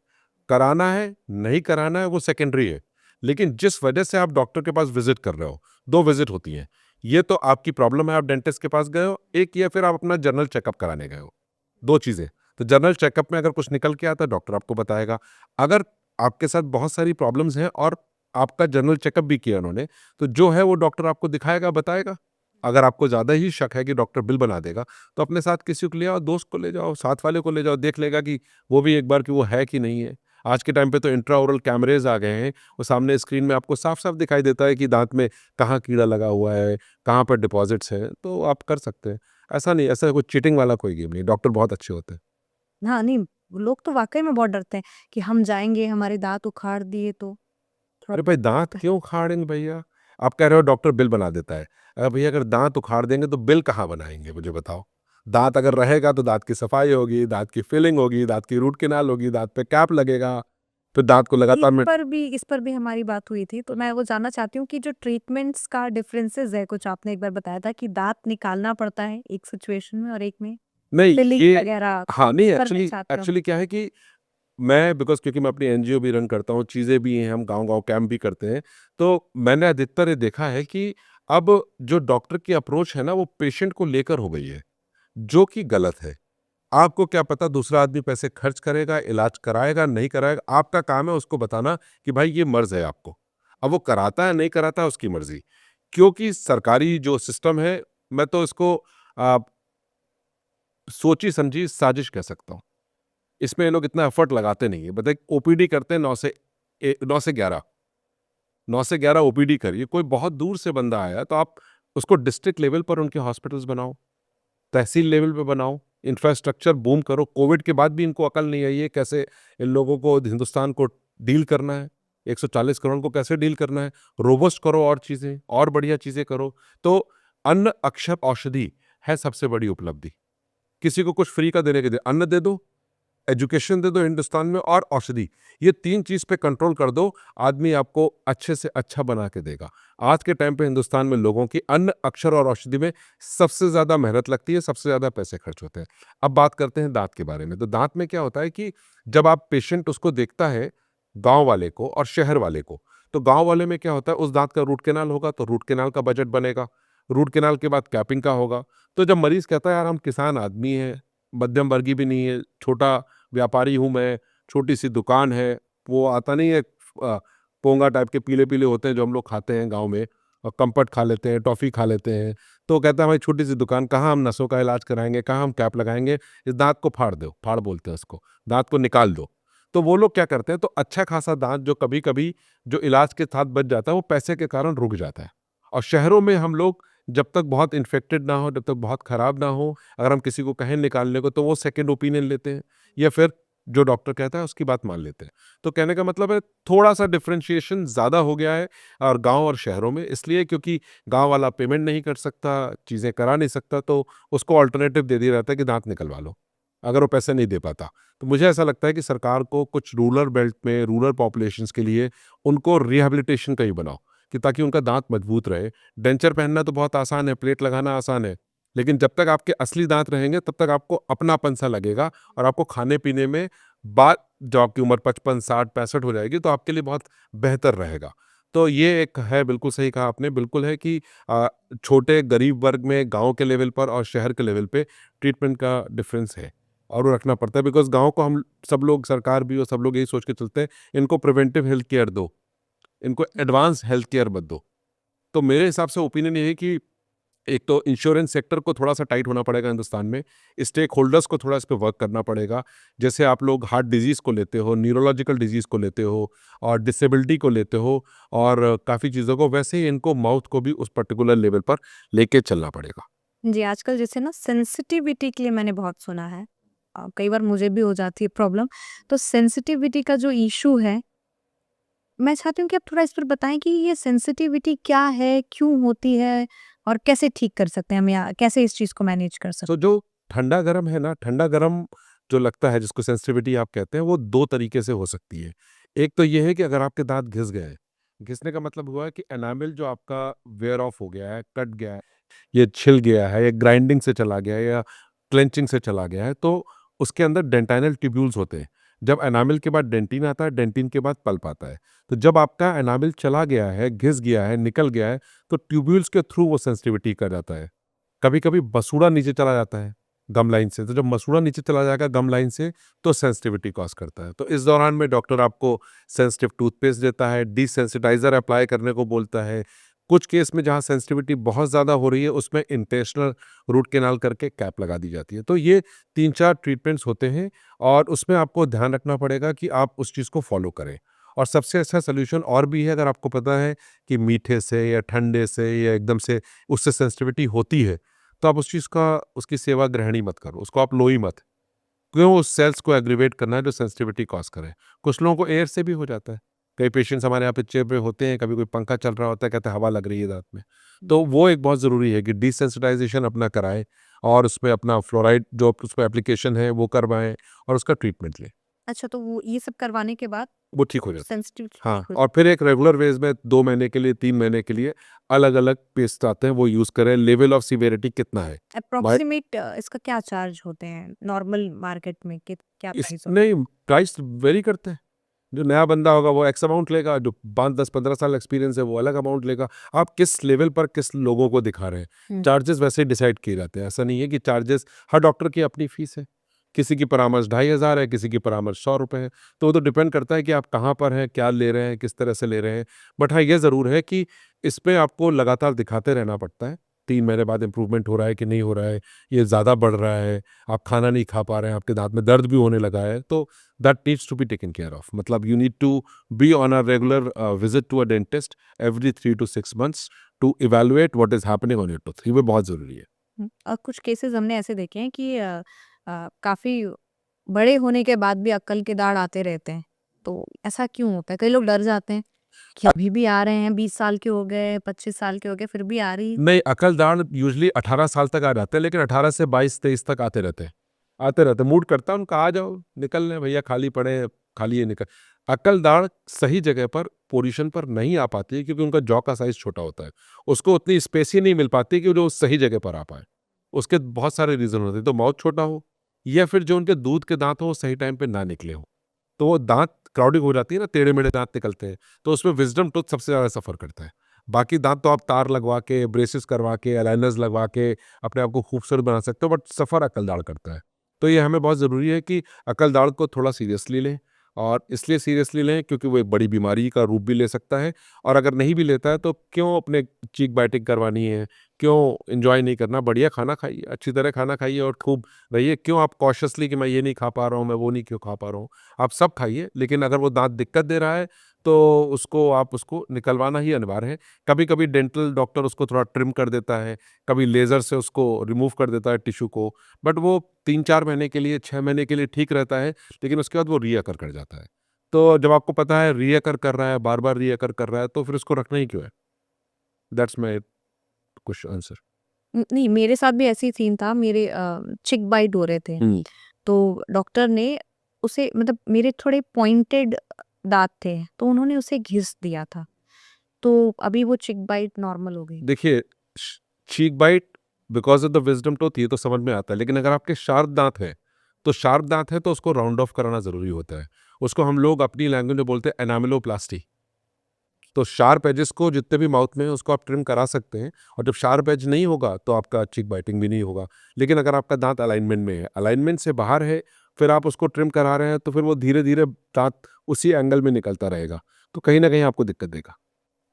कराना है, नहीं कराना है, वो सेकेंडरी है। लेकिन जिस वजह से आप डॉक्टर के पास विजिट कर रहे हो, 2 विजिट होती हैं। ये तो आपकी प्रॉब्लम है, आप डेंटिस्ट के पास गए हो, एक या फिर आप अपना जनरल चेकअप कराने गए हो, 2 चीज़ें। तो जनरल चेकअप में अगर कुछ निकल के आता है, डॉक्टर आपको बताएगा। अगर आपके साथ बहुत सारी प्रॉब्लम्स हैं और आपका जनरल चेकअप भी किया उन्होंने, तो जो है वो डॉक्टर आपको दिखाएगा, बताएगा। अगर आपको ज़्यादा ही शक है कि डॉक्टर बिल बना देगा, तो अपने साथ किसी को ले आओ, दोस्त को ले जाओ, साथ वाले को ले जाओ, देख लेगा कि वो भी एक बार कि वो है कि नहीं है। आज के टाइम पे तो इंट्राओरल कैमरेज आ गए हैं, वो सामने स्क्रीन में आपको साफ-साफ दिखाई देता है कि दाँत में कहाँ कीड़ा लगा हुआ है, कहाँ पर डिपॉज़िट्स हैं, तो आप कर सकते हैं। ऐसा नहीं, ऐसा कोई चीटिंग वाला कोई गेम नहीं, डॉक्टर बहुत अच्छे होते हैं। हाँ, नहीं, लोग तो वाक़ई में बहुत डरते हैं कि हम जाएँगे, हमारे दाँत उखाड़ दिए तो अरे भाई दाँत क्यों उखाड़ेंगे भैया? आप कह रहे हो डॉक्टर बिल बना देता है। अरे भैया अगर दाँत उखाड़ देंगे तो बिल कहाँ बनाएँगे मुझे बताओ? दाँत अगर रहेगा तो दाँत की सफाई होगी, दाँत की फिलिंग होगी, दाँत की रूट कैनाल होगी, दाँत पे कैप लगेगा, फिर दाँत को लगातार में इस पर भी हमारी बात हुई थी, तो मैं वो जानना चाहती हूँ कि जो ट्रीटमेंट्स का डिफरेंसेस है, कुछ आपने एक बार बताया था कि दाँत निकालना पड़ता है एक सिचुएशन में और एक में नहीं फिलिंग ये वगैरह, हाँ, नहीं इस पर मैं एक्चुअली चाहती हूँ। एक्चुअली क्या है कि मैं बिकॉज़ क्योंकि मैं अपनी एनजीओ भी रन करता हूँ, चीज़ें भी हैं, हम गाँव-गाँव कैंप भी करते हैं, तो मैंने अधिकतर ये देखा है कि अब जो डॉक्टर की अप्रोच है ना, वो पेशेंट को लेकर हो गई है, जो कि गलत है। आपको क्या पता दूसरा आदमी पैसे खर्च करेगा, इलाज कराएगा, नहीं कराएगा, आपका काम है उसको बताना कि भाई ये मर्ज़ है आपको। अब वो कराता है, नहीं कराता है, उसकी मर्ज़ी। क्योंकि सरकारी जो सिस्टम है, मैं तो इसको अ, सोची-समझी साजिश कह सकता हूँ। इसमें ये लोग इतना एफर्ट लगाते नहीं है। बताइए ओपीडी करते हैं 9 से 11, 9 से 11 ओपीडी करिए। कोई बहुत दूर से बंदा आया तो आप उसको डिस्ट्रिक्ट लेवल पर उनके हॉस्पिटल्स बनाओ, तहसील लेवल पे बनाओ, इंफ्रास्ट्रक्चर बूम करो। कोविड के बाद भी इनको अकल नहीं आई है कैसे इन लोगों को हिंदुस्तान को डील करना है, 140 करोड़ को कैसे डील करना है। रोबस्ट करो और चीज़ें, और बढ़िया चीज़ें करो। तो अन्न अक्षय औषधि है सबसे बड़ी उपलब्धि। किसी को कुछ फ्री का देने के लिए अन्न दे दो, एजुकेशन दे दो हिंदुस्तान में और औषधि। ये 3 चीज़ पे कंट्रोल कर दो, आदमी आपको अच्छे से अच्छा बना के देगा। आज के टाइम पे हिंदुस्तान में लोगों की अन्न, अक्षर और औषधि में सबसे ज़्यादा मेहनत लगती है, सबसे ज़्यादा पैसे खर्च होते हैं। अब बात करते हैं दाँत के बारे में। तो दाँत में क्या होता है कि जब आप पेशेंट उसको देखता है, गाँव वाले को और शहर वाले को, तो गाँव वाले में क्या होता है उस दाँत का रूट कैनाल होगा तो रूट कैनाल का बजट बनेगा। रूट कैनाल के बाद कैपिंग का होगा। तो जब मरीज़ कहता है यार हम किसान आदमी हैं, मध्यम वर्गीय भी नहीं है, छोटा व्यापारी हूँ मैं, छोटी-सी दुकान है, वो आता नहीं है पोंगा टाइप के पीले-पीले होते हैं जो हम लोग खाते हैं गाँव में और कम्फर्ट खा लेते हैं, टॉफ़ी खा लेते हैं। तो वो कहता है भाई छोटी-सी दुकान, कहाँ हम नसों का इलाज कराएँगे, कहाँ हम कैप लगाएँगे, इस दाँत को फाड़ दो, फाड़ बोलते हैं उसको, दाँत को निकाल दो। तो वो लोग क्या करते हैं तो अच्छा खासा दाँत जो कभी-कभी जो इलाज के साथ बच जाता है, वो पैसे के कारण रुक जाता है। और शहरों में हम लोग जब तक बहुत इन्फेक्टेड ना हो, जब तक बहुत खराब ना हो, अगर हम किसी को कहें निकालने को तो वो सेकंड ओपिनियन लेते हैं या फिर जो डॉक्टर कहता है उसकी बात मान लेते हैं। तो कहने का मतलब है थोड़ा-सा डिफरेंशिएशन ज़्यादा हो गया है और गाँव और शहरों में इसलिए क्योंकि गाँव वाला पेमेंट नहीं कर सकता, चीज़ें करा नहीं सकता तो उसको अल्टरनेटिव दे दिया जाता है कि दाँत निकलवा लो, अगर वो पैसे नहीं दे पाता। तो मुझे ऐसा लगता है कि सरकार को कुछ रूरल बेल्ट में रूरल पॉपुलेशंस के लिए उनको रिहैबिलिटेशन का ही बनाओ कि ताकि उनका दाँत मजबूत रहे। डेंचर पहनना तो बहुत आसान है, प्लेट लगाना आसान है, लेकिन जब तक आपके असली दाँत रहेंगे तब तक आपको अपनापन-सा लगेगा और आपको खाने-पीने में बाद जब आपकी उम्र 55, 60, 65 हो जाएगी तो आपके लिए बहुत बेहतर रहेगा। तो ये एक है बिल्कुल सही कहा आपने, बिल्कुल है कि छोटे गरीब वर्ग में गाँव के लेवल पर और शहर के लेवल पे ट्रीटमेंट का डिफ़रेंस है और वो रखना पड़ता है बिकॉज़ गाँव को हम सब लोग सरकार भी और सब लोग यही सोच के चलते हैं, इनको प्रिवेंटिव हेल्थ केयर दो, इनको एडवांस हेल्थ केयर मत दो। तो मेरे हिसाब से ओपिनियन ये है कि एक तो इंश्योरेंस सेक्टर को थोड़ा-सा टाइट होना पड़ेगा हिंदुस्तान में, स्टेक होल्डर्स को थोड़ा इस पे वर्क करना पड़ेगा। जैसे आप लोग हार्ट डिज़ीज़ को लेते हो, न्यूरोलॉजिकल डिज़ीज़ को लेते हो और डिसेबिलिटी को लेते हो और काफ़ी चीज़ों को, वैसे ही इनको माउथ को भी उस पर्टिकुलर लेवल पर लेके चलना पड़ेगा। जी, आजकल जैसे ना सेंसिटिविटी के लिए मैंने बहुत सुना है। कई बार मुझे भी हो जाती है प्रॉब्लम। तो सेंसिटिविटी का जो इश्यू है, मैं चाहती हूँ कि आप थोड़ा इस पर बताएँ कि ये सेंसिटिविटी क्या है, क्यों होती है और कैसे ठीक कर सकते हैं हम या कैसे इस चीज़ को मैनेज कर सकते तो जो ठंडा-गरम है ना, ठंडा-गरम जो लगता है जिसको सेंसिटिविटी आप कहते हैं, वो 2 तरीके से हो सकती है। एक तो ये है कि अगर आपके दाँत घिस गए, घिसने का मतलब हुआ है कि एनामेल जो आपका वेयर ऑफ हो गया है, कट गया है, ये छिल गया है या ग्राइंडिंग से चला गया है या क्लेंचिंग से चला गया है, तो उसके अंदर डेंटाइनल ट्यूब्यूल्स होते हैं। जब एनामेल के बाद डेंटिन आता है, डेंटिन के बाद पल्प आता है। तो जब आपका एनामेल चला गया है, घिस गया है, निकल गया है, तो ट्यूब्यूल्स के थ्रू वो सेंसिटिविटी कर जाता है। कभी-कभी मसूड़ा नीचे चला जाता है गम लाइन से, तो जब मसूड़ा नीचे चला जाएगा गम लाइन से, तो सेंसिटिविटी कॉज़ करता है। तो इस दौरान में डॉक्टर आपको सेंसिटिव टूथपेस्ट देता है, डिसेंसिटाइज़र अप्लाई करने को बोलता है। कुछ केस में जहाँ सेंसिटिविटी बहुत ज़्यादा हो रही है, उसमें इंटेंशनल रूट कैनाल करके कैप लगा दी जाती है। तो ये 3-4 ट्रीटमेंट्स होते हैं और उसमें आपको ध्यान रखना पड़ेगा कि आप उस चीज़ को फ़ॉलो करें। और सबसे अच्छा सॉल्यूशन और भी है, अगर आपको पता है कि मीठे से या ठंडे से या एकदम से उससे सेंसिटिविटी होती है, तो आप उस चीज़ का उसकी सेवा ग्रहण ही मत करो, उसको आप लो ही मत। क्यों उस सेल्स को एग्रीवेट करना है जो सेंसिटिविटी कॉज़ करे। कुछ लोगों को एयर से भी हो जाता है। कई पेशेंट्स हमारे यहाँ पे चेयर पे होते हैं, कभी कोई पंखा चल रहा होता है, कहते हैं हवा लग रही है दाँत में। तो वो एक बहुत ज़रूरी है कि डिसेंसिटाइज़ेशन अपना कराएँ और उसमें अपना फ्लोराइड जो उसपे एप्लीकेशन है वो करवाएँ और उसका ट्रीटमेंट लें। अच्छा, तो वो ये सब करवाने के बाद वो ठीक हो जाता है। सेंसिटिव हाँ, ठीक हो और फिर एक रेगुलर वेज में 2 महीने के लिए, 3 महीने के लिए अलग-अलग पेस्ट आते हैं, वो यूज़ करें। लेवल ऑफ सिवियरिटी कितना है। भाई अप्रॉक्सिमेट इसका क्या चार्ज होते हैं नॉर्मल मार्केट में, क्या इस प्राइस होता है? नहीं, प्राइस वेरी करते हैं। जो नया बंदा होगा वो एक्स अमाउंट लेगा, जो 5, 10, 15 साल एक्सपीरियंस है वो अलग अमाउंट लेगा। आप किस लेवल पर किस लोगों को दिखा रहे हैं, हम्म। चार्जेस वैसे ही डिसाइड किए जाते हैं। ऐसा नहीं है कि चार्जेस, हर डॉक्टर की अपनी फीस है। किसी की परामर्श 2,500 है, किसी की परामर्श 100 रुपए है। तो वो तो डिपेंड करता है कि आप कहाँ पर हैं, क्या ले रहे हैं, किस तरह से ले रहे हैं। बट हाँ, ये ज़रूर है कि इसमें आपको लगातार दिखाते रहना पड़ता है। 3 महीने बाद इम्प्रूवमेंट हो रहा है कि नहीं हो रहा है, ये ज़्यादा बढ़ रहा है, आप खाना नहीं खा पा रहे हैं, आपके दाँत में दर्द भी होने लगा है, तो that needs to be taken care of. मतलब you need to be on a regular visit to a dentist every 3 to 6 months to evaluate what is happening on your tooth. ये बहुत ज़रूरी है। और कुछ केसेस हमने ऐसे देखे हैं कि काफी बड़े होने के बाद भी अक्कल के दाढ़ आते रहते हैं, तो ऐसा क्यों होता है? कई लोग डर जाते हैं कि अभी भी आ रहे हैं, 20 साल के हो गए, 25 साल के हो गए, फिर भी आ रही है। नहीं, अकल दाढ़ यूजुअली 18 साल तक आ जाते हैं, लेकिन 18 से 22-23 तक आते रहते हैं। आते रहते हैं, मूड करता है उनका, आ जाओ, निकल लें भैया, खाली पड़े हैं, खा लिए निकल। अकल दाढ़ सही जगह पर, पोजीशन पर नहीं आ पाती है क्योंकि उनका जॉ का साइज़ छोटा होता है। उसको उतनी स्पेस ही नहीं मिल पाती कि जो सही जगह पर आ पाए। उसके बहुत सारे रीज़न होते हैं, तो माउथ छोटा हो या फिर जो उनके दूध के दाँत हो वो सही टाइम पे ना निकले हों। तो वो दाँत क्राउडिंग हो जाती है ना, टेढ़े-मेढ़े दाँत निकलते हैं, तो उसमें विज़डम टूथ सबसे ज़्यादा सफ़र करता है। बाकी दाँत तो आप तार लगवा के, ब्रेसेस करवा के, अलाइनर्स लगवा के अपने आप को खूबसूरत बना सकते हो, बट सफ़र अकल दाढ़ करता है। तो ये हमें बहुत ज़रूरी है कि अकल दाढ़ को थोड़ा सीरियसली लें, और इसलिए सीरियसली लें क्योंकि वो एक बड़ी बीमारी का रूप भी ले सकता है। और अगर नहीं भी लेता है तो क्यों अपने चीक बाइटिंग करवानी है, क्यों एन्जॉय नहीं करना? बढ़िया खाना खाइए, अच्छी तरह खाना खाइए और खूब रहिए। क्यों आप कॉशियसली कि मैं ये नहीं खा पा रहा हूँ, मैं वो नहीं क्यों खा पा रहा हूँ? आप सब खाइए, लेकिन अगर वो दाँत दिक्कत दे रहा है तो उसको निकलवाना ही अनिवार्य है। कभी-कभी डेंटल डॉक्टर उसको थोड़ा ट्रिम कर देता है, कभी लेज़र से उसको रिमूव कर देता है टिश्यू को, बट वो 3-4 महीने के लिए, 6 महीने के लिए ठीक रहता है, लेकिन उसके बाद वो रीअकर कर जाता है। तो जब आपको पता है रीअकर कर रहा है, बार-बार रीअकर कर रहा है, तो फिर उसको रखना ही क्यों है? That's my question answer. नहीं, मेरे साथ भी ऐसे ही सीन था। मेरे चिक बाइट हो रहे थे, हुँ। तो डॉक्टर ने उसे, मतलब मेरे थोड़े पॉइंटेड दांत थे, तो उन्होंने उसे घिस दिया था, तो अभी वो चिक बाइट नॉर्मल हो गई। देखिए, श cheek bite because of the wisdom tooth ये तो समझ में आता है, लेकिन अगर आपके शार्प दाँत हैं, तो शार्प दाँत है तो उसको राउंड ऑफ कराना ज़रूरी होता है। उसको हम लोग अपनी लैंग्वेज में बोलते हैं एनामेलोप्लास्टी। तो शार्प एजेस को जितने भी माउथ में हैं उसको आप ट्रिम करा सकते हैं, और जब शार्प एज नहीं होगा तो आपका चीक बाइटिंग भी नहीं होगा। लेकिन अगर आपका दाँत अलाइनमेंट में है, अलाइनमेंट से बाहर है, फिर आप उसको ट्रिम करा रहे हैं, तो फिर वो धीरे-धीरे दाँत उसी एंगल में निकलता रहेगा। तो कहीं न कहीं आपको दिक्कत देगा।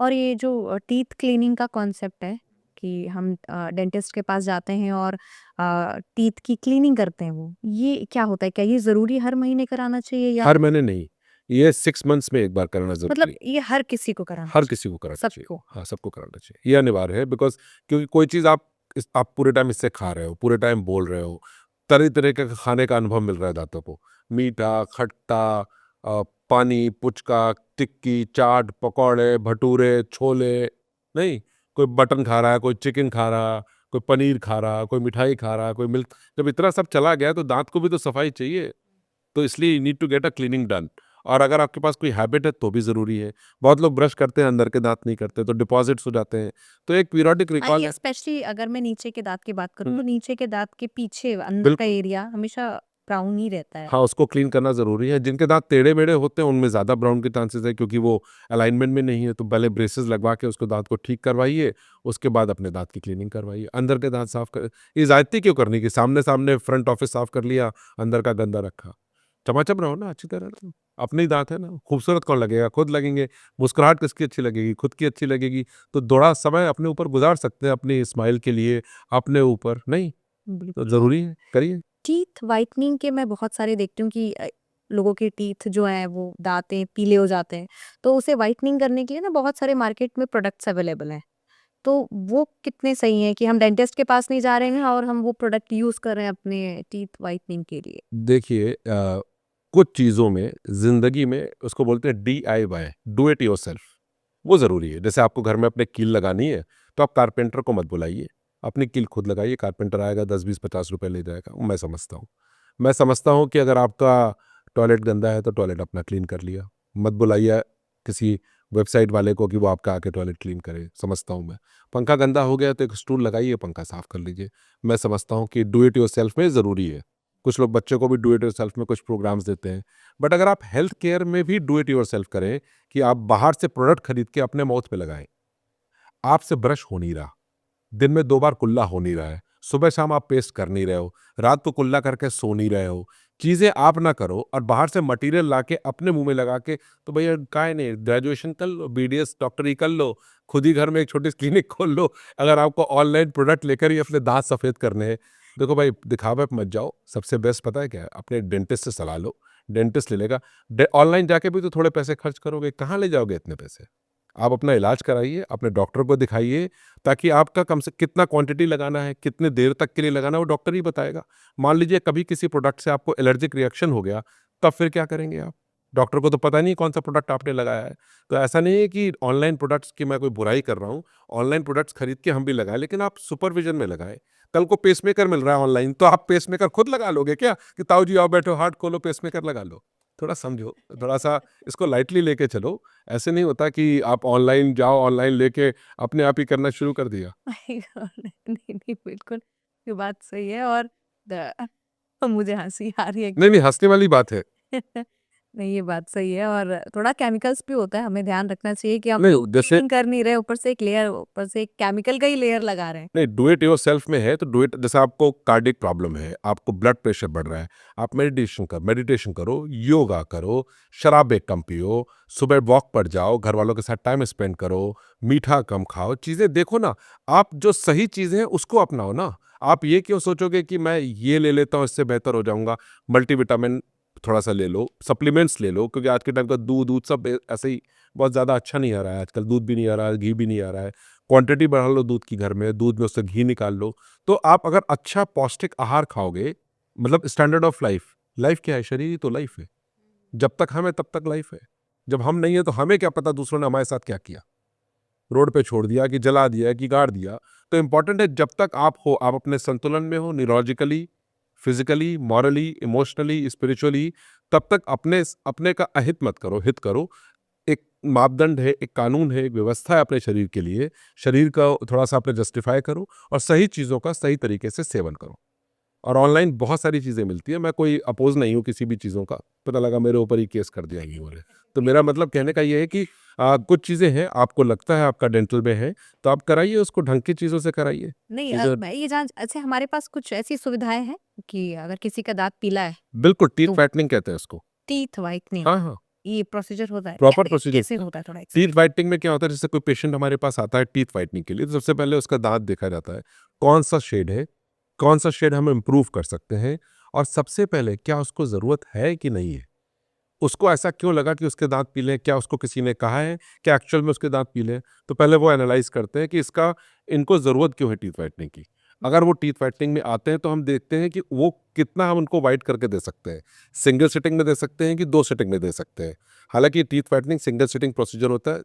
और ये जो टीथ क्लीनिंग का कॉन्सेप्ट है कि हम डेंटिस्ट के पास जाते हैं और टीथ की क्लीनिंग करते हैं, वो ये क्या होता है? क्या ये ज़रूरी हर महीने कराना चाहिए, या हर महीने नहीं, ये 6 मंथ्स में एक बार कराना ज़रूरी मतलब है। ये हर किसी को कराना हर चाहिए? किसी को कराना चाहिए। सबको? हाँ, सबको कराना चाहिए। ये अनिवार्य है, बिकॉज़ क्योंकि कोई चीज़ आप पूरे टाइम इससे खा रहे हो, पूरे टाइम बोल रहे हो, तरह-तरह के खाने का अनुभव मिल रहा है दाँतों को। मीठा, खट्टा, पानी, पुचका, टिक्की, चाट, पकौड़े, भटूरे, छोले, नहीं, कोई मटन खा रहा है, कोई चिकन खा रहा, कोई पनीर खा रहा, कोई मिठाई खा रहा, कोई मिल्क। जब इतना सब चला गया तो दाँत को भी तो सफाई चाहिए। तो इसलिए you need to get a cleaning done. और अगर आपके पास कोई हैबिट है तो भी ज़रूरी है। बहुत लोग ब्रश करते हैं, अंदर के दाँत नहीं करते, तो डिपॉज़िट्स हो जाते हैं। तो एक पीरियोडिक रिकॉल ये है। स्पेशली अगर मैं नीचे के दांत की बात करूँ, हुँ, तो नीचे के दांत के पीछे अंदर का बिल्कुल। एरिया हमेशा ब्राउन ही रहता है। हाँ, उसको क्लीन करना ज़रूरी है। जिनके दाँत टेढ़े-मेढ़े होते हैं, उनमें ज़्यादा ब्राउन के चांसेज़ है क्योंकि वो अलाइनमेंट में नहीं है, तो पहले ब्रेसेस लगवा के उसको दाँत को ठीक करवाइए, उसके बाद अपने दाँत की क्लीनिंग करवाइए। अंदर के दाँत साफ़ कर, ये ज़्यादती क्यों करनी कि सामने-सामने फ्रंट ऑफिस साफ़ कर लिया, अंदर का गंदा रखा। चमाचम रहो ना अच्छी तरह ना। अपने ही दाँत है ना, खूबसूरत कौन लगेगा? खुद लगेंगे। मुस्कुराहट किसकी अच्छी लगेगी? खुद की अच्छी लगेगी। तो थोड़ा समय अपने ऊपर गुज़ार सकते हैं, अपनी स्माइल के लिए, अपने ऊपर, नहीं? तो बिल्कुल। ज़रूरी है, करिए। टीथ वाइटनिंग के मैं बहुत सारे देखती हूँ कि लोगों के टीथ जो हैं वो दांतें पीले हो जाते हैं, तो उसे वाइटनिंग करने के लिए ना बहुत सारे मार्केट में प्रोडक्ट्स अवेलेबल हैं। तो वो कितने सही हैं कि हम डेंटिस्ट के पास नहीं जा रहे हैं और हम वो प्रोडक्ट यूज़ कर रहे हैं अपने टीथ वाइटनिंग के लिए? देखिए, कुछ चीज़ों में ज़िंदगी में उसको बोलते हैं डीआईवाई, डू इट योरसेल्फ, वो ज़रूरी है। जैसे आपको घर में अपने कील लगानी है, तो आप कारपेंटर को मत बुलाइए, अपनी कील खुद लगाइए। कारपेंटर आएगा 10, 20, 50 रुपए ले जाएगा, वो मैं समझता हूँ। मैं समझता हूँ कि अगर आपका टॉयलेट गंदा है तो टॉयलेट अपना क्लीन कर लिया, मत बुलाइए किसी वेबसाइट वाले को कि वो आपका आके टॉयलेट क्लीन करे, समझता हूँ मैं। पंखा गंदा हो गया तो एक स्टूल लगाइए, पंखा साफ कर लीजिए। मैं समझता हूँ कि डू इट योरसेल्फ में ज़रूरी है। कुछ लोग बच्चों को भी डू इट योरसेल्फ में कुछ प्रोग्राम्स देते हैं, बट अगर आप हेल्थ केयर में भी डू इट योरसेल्फ करें कि आप बाहर से प्रोडक्ट खरीद के अपने माउथ पे लगाएं, आपसे ब्रश हो नहीं रहा, दिन में 2 बार कुल्ला हो नहीं रहा है, सुबह शाम आप पेस्ट कर नहीं रहे हो, रात को कुल्ला करके सो नहीं रहे हो, चीज़ें आप ना करो और बाहर से मटेरियल लाके अपने मुंह में लगा के, तो भैया काहे नहीं, ग्रेजुएशन कर लो, बीडीएस डॉक्टरी कर लो, खुद ही घर में एक छोटी सी क्लिनिक खोल लो। अगर आपको ऑनलाइन प्रोडक्ट लेकर ही अपने दांत सफ़ेद करने हैं, देखो भाई दिखावे पे मत जाओ। सबसे बेस्ट पता है क्या है, अपने डेंटिस्ट से सलाह लो, डेंटिस्ट ले लेगा। ऑनलाइन जाके भी तो थोड़े पैसे खर्च करोगे, कहाँ ले जाओगे इतने पैसे? आप अपना इलाज कराइए, अपने डॉक्टर को दिखाइए, ताकि आपका कम से कितना क्वांटिटी लगाना है, कितने देर तक के लिए लगाना है, वो डॉक्टर ही बताएगा। मान लीजिए कभी किसी प्रोडक्ट से आपको एलर्जिक रिएक्शन हो गया, तब फिर क्या करेंगे आप? डॉक्टर को तो पता नहीं कौन सा प्रोडक्ट आपने लगाया है। तो ऐसा नहीं है कि ऑनलाइन प्रोडक्ट्स की मैं कोई बुराई कर रहा हूँ, ऑनलाइन प्रोडक्ट्स खरीद के हम भी लगाएं, लेकिन आप सुपरविजन में लगाएं। कल को पेसमेकर मिल रहा है ऑनलाइन, तो आप पेसमेकर खुद लगा लोगे क्या कि ताऊ जी आओ बैठो, हार्ट खोलो, पेसमेकर लगा लो? थोड़ा समझो, थोड़ा सा इसको लाइटली लेके चलो। ऐसे नहीं होता कि आप ऑनलाइन जाओ, ऑनलाइन लेके अपने आप ही करना शुरू कर दिया। My God! नहीं, नहीं, बिल्कुल, ये बात सही है और मुझे हँसी आ रही है नहीं, नहीं, हँसने वाली बात है। नहीं, ये बात सही है और थोड़ा केमिकल्स भी होता है, हमें ध्यान रखना चाहिए कि हम नहीं, जैसे क्लीन कर नहीं रहे, ऊपर से एक लेयर, ऊपर से एक केमिकल का ही लेयर लगा रहे हैं। नहीं, डू इट योरसेल्फ में है तो डू इट। जैसे आपको कार्डियक प्रॉब्लम है, आपको ब्लड प्रेशर बढ़ रहा है, आप मेडिटेशन करो, योगा करो, शराबें कम पियो, सुबह वॉक पर जाओ, घर वालों के साथ टाइम स्पेंड करो, मीठा कम खाओ, चीज़ें देखो ना। आप जो सही चीज़ें हैं उसको अपनाओ ना। आप ये क्यों सोचोगे कि मैं ये ले लेता हूँ इससे बेहतर हो जाऊंगा। मल्टीविटामिन थोड़ा सा ले लो, सप्लीमेंट्स ले लो, क्योंकि आज के टाइम का दूध दूध सब ऐसे ही बहुत ज़्यादा अच्छा नहीं आ रहा है। आजकल दूध भी नहीं आ रहा है, घी भी नहीं आ रहा है। क्वांटिटी बढ़ा लो दूध की घर में, दूध में उससे घी निकाल लो। तो आप अगर अच्छा पौष्टिक आहार खाओगे, मतलब स्टैंडर्ड ऑफ लाइफ, लाइफ क्या है? शरीर ही तो लाइफ है। जब तक हम है तब तक लाइफ है। जब हम नहीं है तो हमें क्या पता दूसरों ने हमारे साथ क्या किया, रोड पे छोड़ दिया कि जला दिया कि गाड़ दिया। तो इम्पॉर्टेंट है जब तक आप हो, आप अपने संतुलन में हो, neurologically, physically, morally, emotionally, spiritually, तब तक अपने अपने का अहित मत करो, हित करो। एक मापदंड है, एक कानून है, एक व्यवस्था है अपने शरीर के लिए। शरीर का थोड़ा सा अपने जस्टिफाई करो और सही चीज़ों का सही तरीके से सेवन करो। और ऑनलाइन बहुत सारी चीज़ें मिलती है, मैं कोई अपोज नहीं हूँ किसी भी चीज़ों का। पता लगा मेरे ऊपर ही केस कर दिया ये बोले। तो मेरा मतलब कहने का ये है कि कुछ चीज़ें हैं, आपको लगता है आपका डेंटल में है तो आप कराइए, उसको ढंग की चीज़ों से कराइए। नहीं, चीज़ें मैं ये जान अच्छा, हमारे पास कुछ ऐसी सुविधाएँ हैं कि अगर किसी का दाँत पीला है, बिल्कुल, टीथ तो व्हाइटनिंग कहते हैं उसको। टीथ व्हाइटनिंग, हाँ, हाँ, ये प्रोसीजर होता है? Proper procedure. कैसे होता है, थोड़ा टीथ एक्सप्लेन? व्हाइटनिंग में क्या होता है, जैसे कोई पेशेंट हमारे पास आता है टीथ व्हाइटनिंग के लिए, तो सबसे पहले उसका दांत देखा जाता है, कौन सा शेड है, कौन सा शेड हम इम्प्रूव कर सकते हैं, और सबसे पहले क्या उसको ज़रूरत है कि नहीं है। उसको ऐसा क्यों लगा कि उसके दांत पीले हैं, क्या उसको किसी ने कहा है कि एक्चुअल में उसके दांत पीले हैं। तो पहले वो एनालाइज करते हैं कि इनको ज़रूरत क्यों है टीथ व्हाइटनिंग की। अगर वो टीथ व्हाइटनिंग में आते हैं तो हम देखते हैं कि वो कितना हम उनको वाइट करके दे सकते हैं। सिंगल सिटिंग में दे सकते हैं कि 2 सिटिंग में दे सकते हैं। हालांकि teeth whitening single sitting procedure होता है,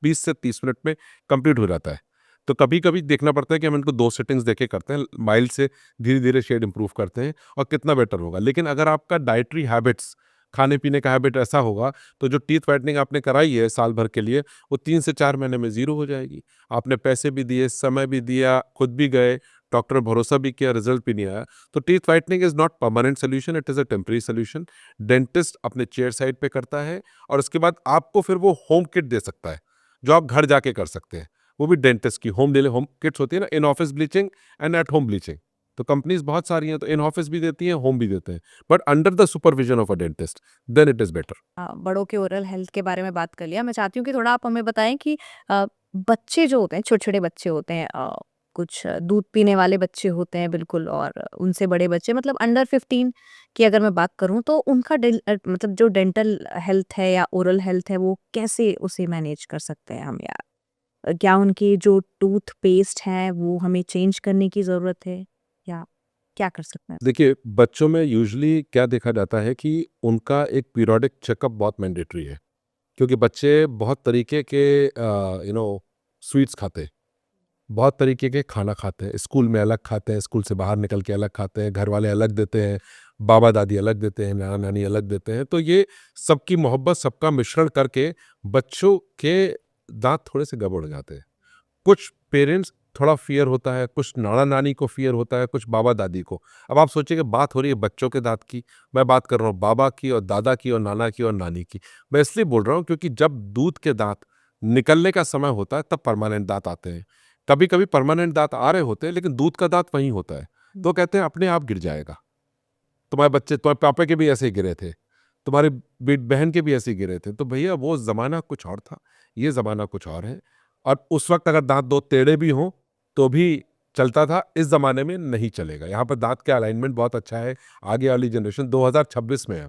20 से 30 मिनट में कंप्लीट हो जाता है। तो कभी कभी देखना पड़ता है कि हम इनको 2 सेटिंग्स देके करते हैं, माइल्ड से धीरे धीरे शेड इंप्रूव करते हैं और कितना बेटर होगा। लेकिन अगर आपका डाइटरी हैबिट्स, खाने पीने का हैबिट ऐसा होगा, तो जो टीथ व्हाइटनिंग आपने कराई है साल भर के लिए, वो 3 से 4 महीने में ज़ीरो हो जाएगी। आपने पैसे भी दिए, समय भी दिया, खुद भी गए, डॉक्टर ने भरोसा भी किया, रिजल्ट भी नहीं आया। तो teeth whitening is not permanent solution, it is a temporary solution. Dentist अपने चेयर साइड पे करता है और उसके बाद आपको फिर वो होम किट दे सकता है, जो आप घर जाके कर सकते हैं। वो भी डेंटिस्ट की होम किट्स होती है ना, in office bleaching and at home bleaching. तो कंपनीज बहुत सारी हैं, तो इन ऑफिस भी देती हैं, होम भी देते हैं, but under the supervision of a dentist, then it is better. बड़ों के ओरल हेल्थ के बारे में बात कर लिया। मैं चाहती हूँ कि थोड़ा आप हमें बताएँ कि बच्चे जो होते हैं, छोटे-छोटे बच्चे होते हैं, कुछ दूध पीने वाले बच्चे होते हैं बिल्कुल, और उनसे बड़े बच्चे, मतलब अंडर 15 की अगर मैं बात करूँ, तो उनका मतलब जो डेंटल हेल्थ है या ओरल हेल्थ है, वो कैसे उसे मैनेज कर सकते हैं हम, या क्या उनकी जो टूथ पेस्ट है वो हमें चेंज करने की ज़रूरत है, या क्या कर सकते हैं? देखिए, बच्चों में यूजुअली क्या देखा जाता है कि उनका एक पीरियोडिक चेकअप बहुत मैंडेटरी है, क्योंकि बच्चे बहुत तरीके के स्वीट्स खाते हैं, बहुत तरीके के खाना खाते हैं, स्कूल में अलग खाते हैं, स्कूल से बाहर निकल के अलग खाते हैं, घर वाले अलग देते हैं, बाबा दादी अलग देते हैं, नाना नानी अलग देते हैं। तो ये सबकी मोहब्बत, सबका मिश्रण करके बच्चों के दांत थोड़े से गड़बड़ हो जाते हैं। कुछ पेरेंट्स थोड़ा फ़ियर होता है, कुछ नाना-नानी को फ़ियर होता है, कुछ बाबा-दादी को। अब आप सोचिए कि बात हो रही है बच्चों के दाँत की, मैं बात कर रहा हूँ बाबा की और दादा की और नाना की और नानी की। मैं इसलिए बोल रहा हूँ क्योंकि जब दूध के दाँत निकलने का समय होता है तब परमानेंट दाँत आते हैं। कभी-कभी परमानेंट दाँत आ रहे होते हैं लेकिन दूध का दाँत वहीं होता है। तो कहते हैं अपने आप गिर जाएगा। तुम्हारे पापा के भी ऐसे ही गिरे थे, तुम्हारी बहन के भी ऐसे ही गिरे थे। तो भैया वो ज़माना कुछ और था, ये ज़माना कुछ और है। और उस वक्त अगर दांत दो टेढ़े भी हों तो भी चलता था, इस ज़माने में नहीं चलेगा। यहाँ पर दांत का अलाइनमेंट बहुत अच्छा है। आगे वाली जनरेशन 2026 में है,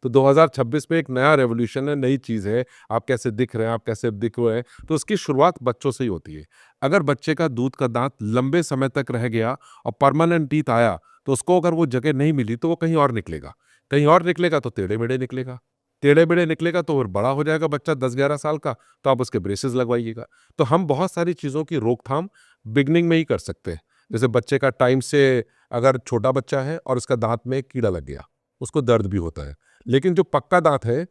तो 2026 में एक नया रेवोल्यूशन है, नई चीज़ है। आप कैसे दिख रहे हैं, आप कैसे दिख रहे हैं, तो उसकी शुरुआत बच्चों से ही होती है। अगर बच्चे का दूध का दांत लंबे समय तक रह गया और परमानेंट टीथ आया, तो उसको अगर वो जगह नहीं मिली तो वो कहीं और निकलेगा। कहीं और निकलेगा तो टेढ़े-मेढ़े निकलेगा। टेढ़े-मेढ़े निकलेगा तो फिर बड़ा हो जाएगा बच्चा 10-11 साल का, तो आप उसके ब्रेसेस लगवाइएगा। तो हम बहुत सारी चीज़ों की रोकथाम बिगिनिंग में ही कर सकते हैं। जैसे बच्चे का टाइम से, अगर छोटा बच्चा है और उसका दाँत में कीड़ा लग गया, उसको दर्द भी होता है। लेकिन जो पक्का दाँत है,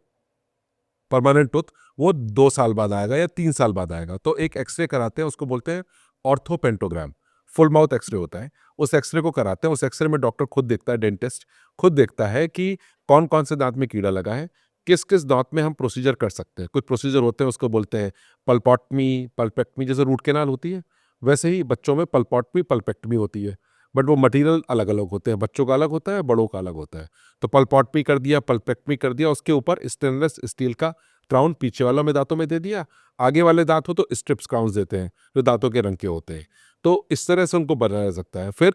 परमानेंट टूथ, वो 2 साल बाद आएगा या 3 साल बाद आएगा। तो एक एक्स-रे कराते हैं, उसको बोलते हैं ऑर्थोपेंटोग्राम, फुल माउथ एक्स-रे होता है। उस एक्स-रे को कराते हैं, उस एक्स-रे में डॉक्टर खुद देखता है, डेंटिस्ट खुद देखता है कि कौन-कौन से दाँत में कीड़ा लगा है, किस-किस दाँत में हम प्रोसीजर कर सकते हैं। कुछ प्रोसीजर होते हैं, उसको बोलते हैं पल्पॉटमी, पल्पेक्टमी, जैसे रूट कैनाल होती है, वैसे ही बच्चों में पल्पॉटमी, पल्पेक्टमी होती है। बट वो मटीरियल अलग-अलग होते हैं, बच्चों का अलग होता है, बड़ों का अलग होता है। तो पल्पॉटमी कर दिया, पल्पेक्टमी कर दिया, उसके ऊपर स्टेनलेस स्टील का क्राउन पीछे वालों में दांतों में दे दिया। आगे वाले दांत हो तो स्ट्रिप्स क्राउन्स देते हैं, जो दांतों के रंग के होते हैं। तो इस तरह से उनको बनाया जा सकता है। फिर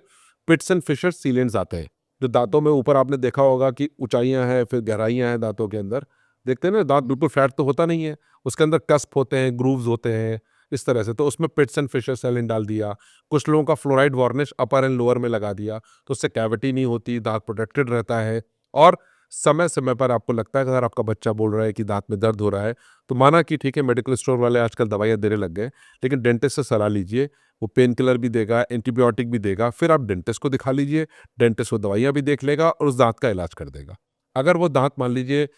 पिट्स एंड फिशर सीलेंट्स आते हैं, जो दांतों में ऊपर आपने देखा होगा कि ऊंचाइयां हैं, फिर गहराइयां हैं दांतों के अंदर। देखते हैं ना, दांत बिल्कुल फ्लैट तो होता नहीं है, उसके अंदर कस्प होते हैं, ग्रूव्स होते हैं, इस तरह से। तो उसमें पिट्स एंड फिशर सेलिन डाल दिया। कुछ लोगों का fluoride varnish upper and lower में लगा दिया, तो उससे कैविटी नहीं होती, दांत प्रोटेक्टेड रहता है। और समय समय पर आपको लगता है कि अगर आपका बच्चा बोल रहा है कि दांत में दर्द हो रहा है, तो माना कि ठीक है, मेडिकल स्टोर वाले आजकल दवाइयाँ देने लग गए, लेकिन डेंटिस्ट से सलाह लीजिए। वो पेन किलर भी देगा, एंटीबायोटिक भी देगा, फिर आप डेंटिस्ट को दिखा लीजिए। डेंटिस्ट वो दवाइयाँ भी देख लेगा और उस दांत का इलाज कर देगा। अगर वो दांत मान लीजिए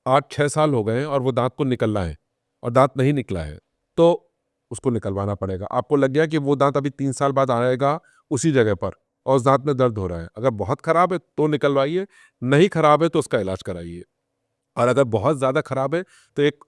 8-6 साल हो गए हैं और वो दांत को निकलना है और दांत नहीं निकला है, तो उसको निकलवाना पड़ेगा। आपको लग गया कि वो दांत अभी 3 साल बाद आएगा उसी जगह पर और उस दांत में दर्द हो रहा है, अगर बहुत खराब है तो निकलवाइए, नहीं खराब है तो उसका इलाज कराइए। और अगर बहुत ज़्यादा खराब है तो एक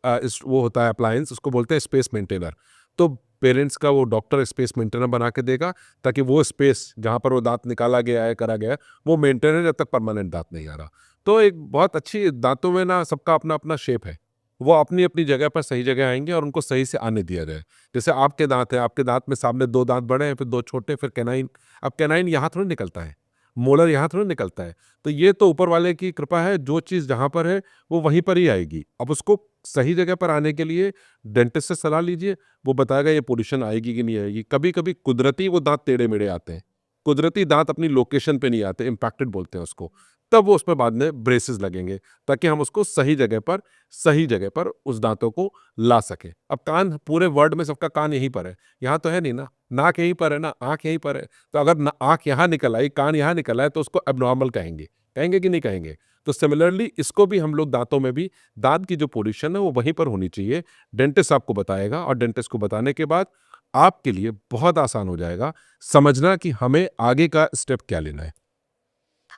वो होता है अप्लायंस, उसको बोलते हैं स्पेस मेंटेनर। तो पेरेंट्स का वो डॉक्टर स्पेस मेंटेनर बना के देगा, ताकि वो स्पेस जहाँ पर वो दांत निकाला गया है, करा गया है, वो मेंटेन है जब तक परमानेंट दांत नहीं आ रहा। तो एक बहुत अच्छी, दांतों में ना सबका अपना अपना शेप है, वो अपनी अपनी जगह पर सही जगह आएंगे और उनको सही से आने दिया जाए। जैसे आपके दांत है, आपके दांत में सामने 2 दांत बड़े हैं, फिर 2 छोटे, फिर कैनाइन। अब कैनाइन यहाँ थोड़ी निकलता है, मोलर यहाँ थोड़ी निकलता है। तो ये तो ऊपर वाले की कृपा है, जो चीज़ जहाँ पर है वो वहीं पर ही आएगी। अब उसको सही जगह पर आने के लिए डेंटिस्ट से सलाह लीजिए, वो बताएगा ये पोजीशन आएगी कि नहीं आएगी। कभी-कभी कुदरती वो दाँत टेढ़े-मेढ़े आते हैं। कुदरती दाँत अपनी लोकेशन पे नहीं आते, इम्पैक्टेड बोलते हैं उसको। तब वो उसमें बाद में ब्रेसेस लगेंगे, ताकि हम उसको सही जगह पर उस दाँतों को ला सकें। अब कान, पूरे वर्ल्ड में सबका कान यहीं पर है, यहाँ तो है नहीं ना। नाक यहीं पर है ना, आँख यहीं पर है। तो अगर आँख यहाँ निकल आई, कान यहाँ निकल आए, तो उसको एब्नॉर्मल कहेंगे। कहेंगे कि नहीं कहेंगे? तो सिमिलरली इसको भी हम लोग दांतों में भी, दांत की जो पोजीशन है वो वहीं पर होनी चाहिए। डेंटिस्ट आपको बताएगा और डेंटिस्ट को बताने के बाद आपके लिए बहुत आसान हो जाएगा समझना कि हमें आगे का स्टेप क्या लेना है।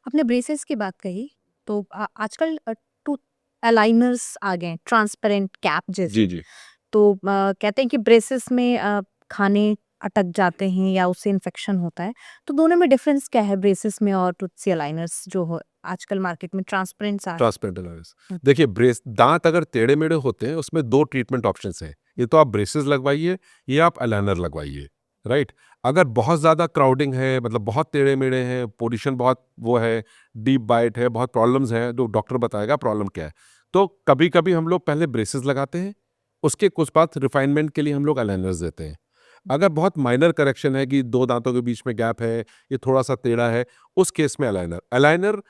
आपने ब्रेसेस की बात कही, तो आजकल टूथ अलाइनर्स आ गए हैं, ट्रांसपेरेंट कैप जी, जैसे। जी। तो कहते हैं कि ब्रेसेस में खाने अटक जाते हैं या उससे इन्फेक्शन होता है। तो दोनों में डिफरेंस क्या है, ब्रेसेस में और टूथ सी अलाइनर्स जो हो आजकल मार्केट में ट्रांसपेरेंट्स आ रहे ट्रांसपेरेंट अलायंस। हैं? देखिए, ब्रेस दांत अगर टेढ़े-मेढ़े होते हैं, उसमें 2 ट्रीटमेंट ऑप्शंस हैं। ये तो आप ब्रेसेस लगवाइए या आप अलाइनर लगवाइए, राइट? अगर बहुत ज़्यादा क्राउडिंग है, मतलब बहुत टेढ़े-मेढ़े हैं, पोजीशन बहुत वो है, डीप बाइट है, बहुत प्रॉब्लम्स हैं, तो डॉक्टर बताएगा प्रॉब्लम क्या है। तो कभी-कभी हम लोग पहले ब्रेसेस लगाते हैं, उसके कुछ बाद रिफाइनमेंट के लिए हम लोग अलाइनर्स देते हैं। अगर बहुत माइनर करेक्शन है कि 2 दांतों के बीच में गैप है, ये थोड़ा-सा टेढ़ा है, उस केस में अलाइनर। अलाइनर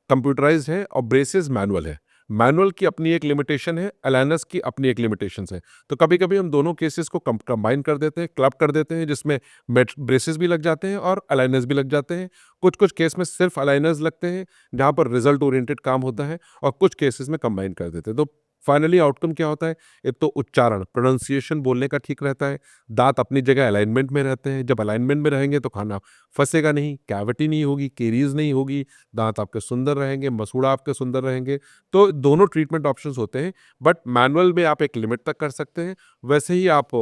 कंप्यूटराइज्ड है और ब्रेसेस मैनुअल है। मैनुअल की अपनी एक लिमिटेशन है, अलाइनर्स की अपनी एक लिमिटेशंस है। तो कभी-कभी हम दोनों केसेस को कंबाइन कर देते हैं, क्लब कर देते हैं, जिसमें ब्रेसेस भी लग जाते हैं और अलाइनर्स भी लग जाते हैं। कुछ-कुछ केस में सिर्फ अलाइनर्स लगते हैं, जहाँ पर रिजल्ट ओरिएंटेड काम होता है, और कुछ केसेस में कंबाइन कर देते हैं। तो फाइनली आउटकम क्या होता है? एक तो उच्चारण, प्रोनाउंसिएशन बोलने का ठीक रहता है, दाँत अपनी जगह अलाइनमेंट में रहते हैं। जब अलाइनमेंट में रहेंगे तो खाना फँसेगा नहीं, कैविटी नहीं होगी, कैरीज़ नहीं होगी, दाँत आपके सुंदर रहेंगे, मसूड़ा आपके सुंदर रहेंगे। तो दोनों ट्रीटमेंट ऑप्शंस होते हैं, बट मैनुअल में आप एक लिमिट तक कर सकते हैं, वैसे ही आप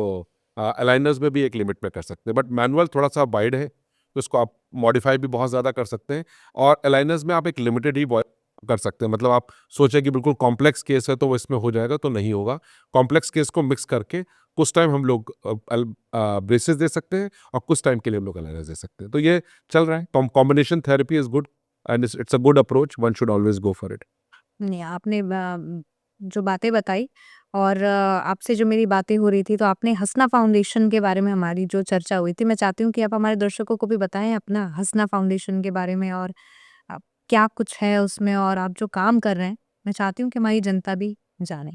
अलाइनर्स में भी एक लिमिट में कर सकते हैं। बट मैनुअल थोड़ा-सा वाइड है, तो उसको आप मॉडिफाई भी बहुत ज़्यादा कर सकते हैं, और अलाइनर्स में आप एक लिमिटेड ही कर सकते हैं। मतलब आप सोचें कि बिल्कुल कॉम्प्लेक्स केस है तो वो इसमें हो जाएगा, तो नहीं होगा। कॉम्प्लेक्स केस को मिक्स करके कुछ टाइम हम लोग ब्रेसेस दे सकते हैं, और कुछ टाइम के लिए हम लोग अलाइनर्स दे सकते हैं। तो ये चल रहा है। Combination therapy is good, and it's a good approach, one should always go for it. नहीं, आपने जो बातें बताई और आपसे जो मेरी बातें हो रही थी, तो आपने हसना फाउंडेशन के बारे में हमारी जो चर्चा हुई थी, मैं चाहती हूँ कि आप हमारे दर्शकों को भी बताएँ अपना हसना फाउंडेशन के बारे में, और क्या कुछ है उसमें, और आप जो काम कर रहे हैं, मैं चाहती हूँ कि हमारी जनता भी जाने।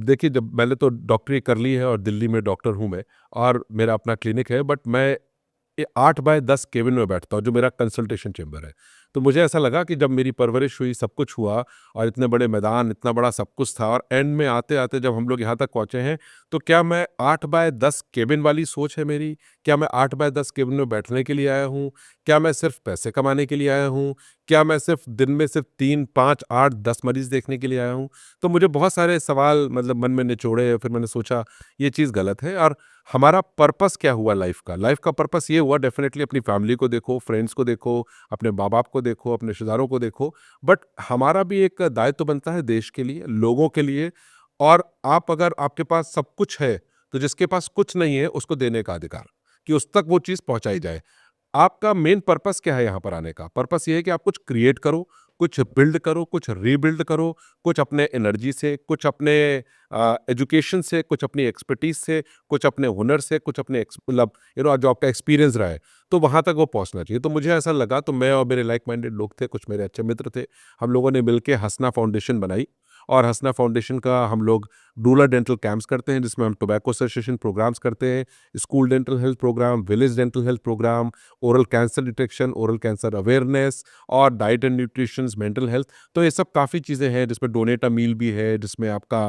देखिए, जब मैंने तो डॉक्टरी कर ली है और दिल्ली में डॉक्टर हूँ मैं, और मेरा अपना क्लिनिक है, बट मैं 8 बाय 10 केबिन में बैठता हूँ, जो मेरा कंसल्टेशन चेंबर है। तो मुझे ऐसा लगा कि जब मेरी परवरिश हुई, सब कुछ हुआ, और इतने बड़े मैदान, इतना बड़ा सब कुछ था, और एंड में आते-आते जब हम लोग यहाँ तक पहुँचे हैं, तो क्या मैं 8 बाय 10 केबिन वाली सोच है मेरी? क्या मैं 8 बाय 10 केबिन में बैठने के लिए आया हूँ? क्या मैं सिर्फ़ पैसे कमाने के लिए आया हूँ? क्या मैं सिर्फ़ दिन में सिर्फ़ 3, 5, 8, 10 मरीज़ देखने के लिए आया हूँ? तो मुझे बहुत सारे सवाल मतलब मन में निचोड़े, फिर मैंने सोचा ये चीज़ गलत है। और हमारा पर्पस क्या हुआ लाइफ का? लाइफ का पर्पस ये हुआ, डेफ़िनेटली अपनी फैमिली को देखो, फ्रेंड्स को देखो, अपने माँ-बाप को देखो, अपने रिश्तेदारों को देखो, बट हमारा भी एक दायित्व बनता है देश के लिए, लोगों के लिए। और आप अगर आपके पास सब कुछ है, तो जिसके पास कुछ नहीं है उसको देने का अधिकार, कि उस तक वो चीज़ पहुँचाई जाए। आपका मेन पर्पस क्या है यहाँ पर आने का? पर्पस ये है कि आप कुछ क्रिएट करो, कुछ बिल्ड करो, कुछ रीबिल्ड करो, कुछ अपने एनर्जी से, कुछ अपने एजुकेशन से, कुछ अपनी एक्सपर्टीज़ से, कुछ अपने हुनर से, कुछ अपने मतलब जो आपका एक्सपीरियंस रहा है, तो वहाँ तक वो पहुँचना चाहिए। तो मुझे ऐसा लगा, तो मैं और मेरे लाइक माइंडेड लोग थे, कुछ मेरे अच्छे मित्र थे, हम लोगों ने मिलके हसना फाउंडेशन बनाई। और हसना फाउंडेशन का हम लोग रूरल डेंटल कैंप्स करते हैं, जिसमें हम टोबैको सेसेशन प्रोग्राम्स करते हैं, school dental health program, village dental health program, oral cancer detection, oral cancer awareness, और diet and nutrition, mental health. तो ये सब काफ़ी चीज़ें हैं, जिसमें डोनेट अ मील भी है, जिसमें आपका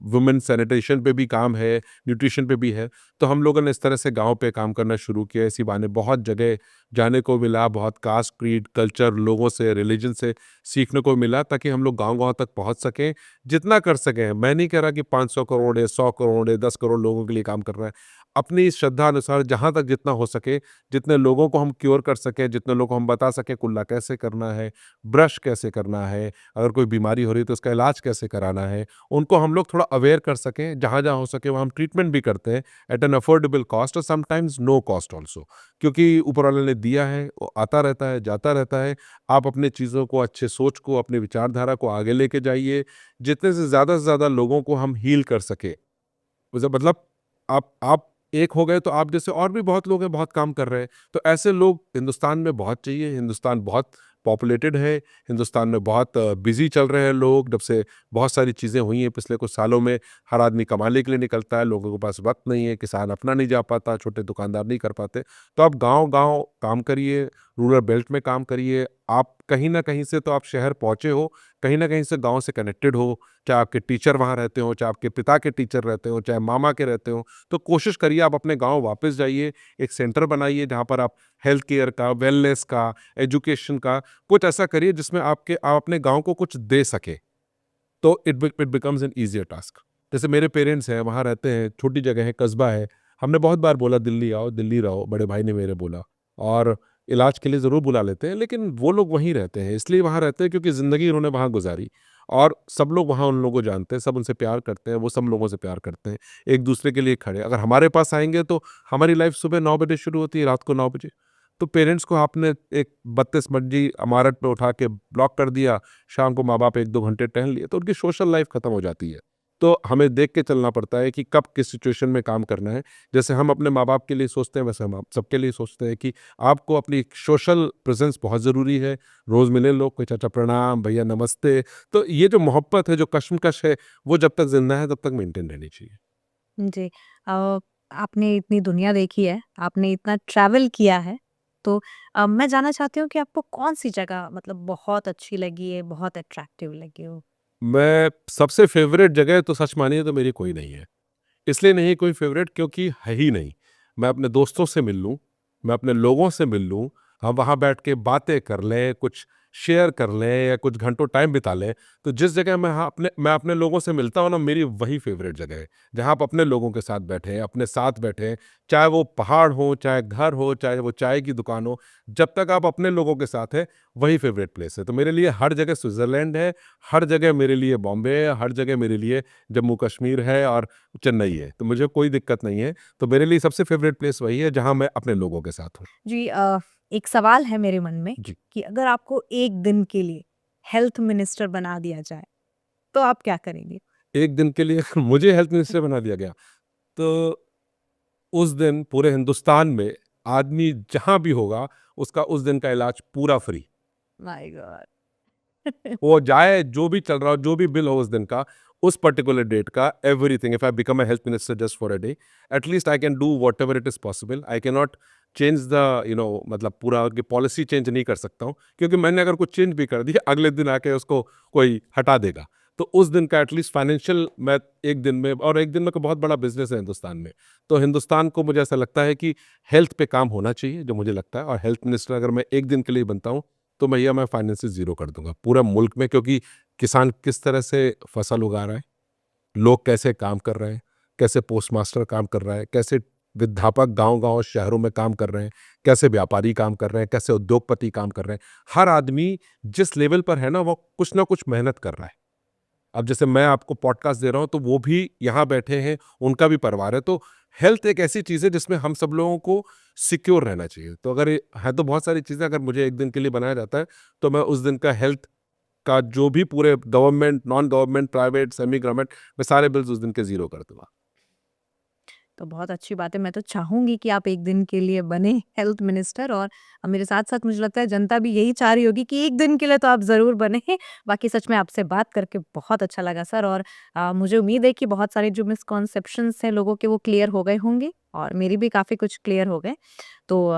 वुमेन सैनिटेशन पे भी काम है, न्यूट्रिशन पे भी है। तो हम लोगों ने इस तरह से गाँव पे काम करना शुरू किया। इसी बहाने बहुत जगह जाने को मिला, बहुत कास्ट, क्रीड, कल्चर, लोगों से, रिलीजन से सीखने को मिला, ताकि हम लोग गाँव-गाँव तक पहुँच सकें, जितना कर सकें। मैं नहीं कह रहा कि 500 करोड़ या 100 करोड़ या 10 करोड़ लोगों के लिए काम कर रहा है। अपनी श्रद्धा अनुसार जहाँ तक जितना हो सके, जितने लोगों को हम क्योर कर सकें, जितने लोगों को हम बता सकें कुल्ला कैसे करना है, ब्रश कैसे करना है, अगर कोई बीमारी हो रही है तो उसका इलाज कैसे कराना है, उनको हम लोग थोड़ा अवेयर कर सकें। जहाँ-जहाँ हो सके वहाँ हम ट्रीटमेंट भी करते हैं एट एन अफोर्डेबल कॉस्ट, और समटाइम्स नो कॉस्ट ऑल्सो, क्योंकि ऊपर वाले ने दिया है, वो आता रहता है, जाता रहता है। आप अपनी चीज़ों को, अच्छे सोच को, अपनी विचारधारा को आगे लेके जाइए। जितने से ज़्यादा लोगों को हम हील कर सकें, मतलब आप एक हो गए, तो आप जैसे और भी बहुत लोग हैं, बहुत काम कर रहे हैं। तो ऐसे लोग हिंदुस्तान में बहुत चाहिए। हिंदुस्तान बहुत पॉपुलेटेड है, हिंदुस्तान में बहुत बिज़ी चल रहे हैं लोग, जब से बहुत सारी चीज़ें हुई हैं पिछले कुछ सालों में। हर आदमी कमाने के लिए निकलता है, लोगों के पास वक़्त नहीं है, किसान अपना नहीं जा पाता, छोटे दुकानदार नहीं कर पाते। तो आप गाँव-गाँव काम करिए, रूरल बेल्ट में काम करिए। आप कहीं न कहीं से तो आप शहर पहुँचे हो, कहीं न कहीं से गाँव से कनेक्टेड हो, चाहे आपके टीचर वहाँ रहते हों, चाहे आपके पिता के टीचर रहते हों, चाहे मामा के रहते हों। तो कोशिश करिए आप अपने गाँव वापस जाइए, एक सेंटर बनाइए जहाँ पर आप हेल्थ केयर का, वेलनेस का, एजुकेशन का कुछ ऐसा करिए जिसमें आप अपने गाँव को कुछ दे सकें। तो it becomes N easier task. जैसे मेरे पेरेंट्स हैं, वहाँ रहते हैं, छोटी जगह है, कस्बा है। हमने बहुत बार बोला दिल्ली आओ, दिल्ली रहो, बड़े भाई ने मेरे बोला, और इलाज के लिए ज़रूर बुला लेते हैं, लेकिन वो लोग वहीं रहते हैं। इसलिए वहाँ रहते हैं क्योंकि ज़िंदगी उन्होंने वहाँ गुज़ारी, और सब लोग वहाँ उन लोगों को जानते हैं, सब उनसे प्यार करते हैं, वो सब लोगों से प्यार करते हैं, एक-दूसरे के लिए खड़े। अगर हमारे पास आएँगे तो हमारी लाइफ़ सुबह 9 बजे शुरू होती है, रात को 9 बजे। तो पेरेंट्स को आपने एक 32 मंजिल इमारत पे उठा के ब्लॉक कर दिया, शाम को माँ-बाप 1-2 घंटे टहल लिए, तो उनकी सोशल लाइफ़ खत्म हो जाती है। तो हमें देख के चलना पड़ता है कि कब किस सिचुएशन में काम करना है। जैसे हम अपने माँ-बाप के लिए सोचते हैं, वैसे हम आप सबके लिए सोचते हैं कि आपको अपनी सोशल प्रेज़ेंस बहुत ज़रूरी है। रोज़ मिले लोग, कोई चाचा प्रणाम, भैया नमस्ते। तो ये जो मोहब्बत है, जो कशमकश है, वो जब तक ज़िंदा है तब तक मेंटेन रहनी चाहिए। जी। आपने इतनी दुनिया देखी है, आपने इतना ट्रैवल किया है, तो मैं जानना चाहती हूँ कि आपको कौन-सी जगह मतलब बहुत अच्छी लगी है, बहुत अट्रैक्टिव लगी हो? मैं सबसे फ़ेवरेट जगह तो सच मानिए तो मेरी कोई नहीं है। इसलिए नहीं कोई फ़ेवरेट क्योंकि है ही नहीं। मैं अपने दोस्तों से मिल लूँ, मैं अपने लोगों से मिल लूँ, हम वहाँ बैठ के बातें कर लें, कुछ शेयर कर लें या कुछ घंटों टाइम बिता लें, तो जिस जगह मैं अपने लोगों से मिलता हूँ ना, मेरी वही फ़ेवरेट जगह है। जहाँ आप अपने लोगों के साथ बैठें, अपने साथ बैठें, चाहे वो पहाड़ हो, चाहे घर हो, चाहे वो चाय की दुकान हो, जब तक आप अपने लोगों के साथ हैं, वही फ़ेवरेट प्लेस है। तो मेरे लिए हर जगह स्विट्ज़रलैंड है, हर जगह मेरे लिए बॉम्बे है, हर जगह मेरे लिए जम्मू कश्मीर है और चेन्नई है, तो मुझे कोई दिक्कत नहीं है। तो मेरे लिए सबसे फ़ेवरेट प्लेस वही है जहाँ मैं अपने लोगों के साथ हूँ। जी, एक सवाल है मेरे मन में जी। कि अगर आपको 1 दिन के लिए हेल्थ मिनिस्टर बना दिया जाए, तो आप क्या करेंगे? एक दिन के लिए मुझे हेल्थ मिनिस्टर बना दिया गया, तो उस दिन पूरे हिंदुस्तान में आदमी जहाँ भी होगा, उसका उस दिन का इलाज पूरा फ्री। My God! वो जाए, जो भी चल रहा हो, जो भी बिल हो उस दिन का, उस पर्टिकुलर डेट का, everything. If I become a health minister just for a day, at least I can do whatever it is possible. I can not change the मतलब पूरा की पॉलिसी चेंज नहीं कर सकता हूँ, क्योंकि मैंने अगर कुछ चेंज भी कर दिया, अगले दिन आके उसको कोई हटा देगा। तो उस दिन का एटलीस्ट फाइनेंशियल मैं एक दिन में, और एक दिन में को बहुत बड़ा बिजनेस है हिंदुस्तान में, तो हिंदुस्तान को मुझे ऐसा लगता है कि हेल्थ पे काम होना चाहिए, जो मुझे लगता है। और हेल्थ मिनिस्टर अगर मैं एक दिन के लिए बनता हूँ, तो भैया मैं फाइनेंसेस ज़ीरो कर दूँगा पूरा मुल्क में, क्योंकि किसान किस तरह से फसल उगा रहा है, लोग कैसे काम कर रहे हैं, कैसे पोस्टमास्टर काम कर रहा है, कैसे विद्यापक गाँव-गाँव शहरों में काम कर रहे हैं, कैसे व्यापारी काम कर रहे हैं, कैसे उद्योगपति काम कर रहे हैं। हर आदमी जिस लेवल पर है ना, वो कुछ ना कुछ मेहनत कर रहा है। अब जैसे मैं आपको पॉडकास्ट दे रहा हूँ, तो वो भी यहाँ बैठे हैं, उनका भी परिवार है। तो हेल्थ एक ऐसी चीज़ है जिसमें हम सब लोगों को सिक्योर रहना चाहिए। तो अगर ये है, तो बहुत सारी चीज़ें अगर मुझे एक दिन के लिए बनाया जाता है, तो मैं उस दिन का हेल्थ का जो भी पूरे government, non government, private, semi government, मैं सारे बिल्स उस दिन के ज़ीरो कर दूँगा। तो बहुत अच्छी बात है। मैं तो चाहूँगी कि आप 1 दिन के लिए बने हेल्थ मिनिस्टर, और मेरे साथ-साथ मुझे लगता है जनता भी यही चाह रही होगी कि 1 दिन के लिए तो आप ज़रूर बने। बाकी सच में आपसे बात करके बहुत अच्छा लगा सर, और मुझे उम्मीद है कि बहुत सारे जो मिसकॉन्सेप्शंस हैं लोगों के, वो क्लियर हो गए होंगे, और मेरी भी काफ़ी कुछ क्लियर हो गए। तो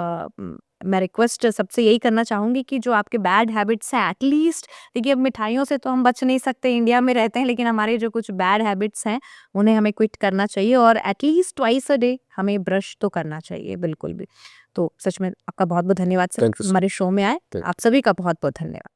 मैं रिक्वेस्ट सबसे यही करना चाहूँगी कि जो आपके बैड हैबिट्स हैं, एटलीस्ट देखिए, अब मिठाइयों से तो हम बच नहीं सकते, इंडिया में रहते हैं, लेकिन हमारे जो कुछ बैड हैबिट्स हैं, उन्हें हमें क्विट करना चाहिए, और एटलीस्ट ट्वाइस अ डे हमें ब्रश तो करना चाहिए, बिल्कुल भी। तो सच में आपका बहुत-बहुत धन्यवाद सर, थैंक यू सो हमारे शो में आए। थैंक आप सभी का बहुत-बहुत धन्यवाद।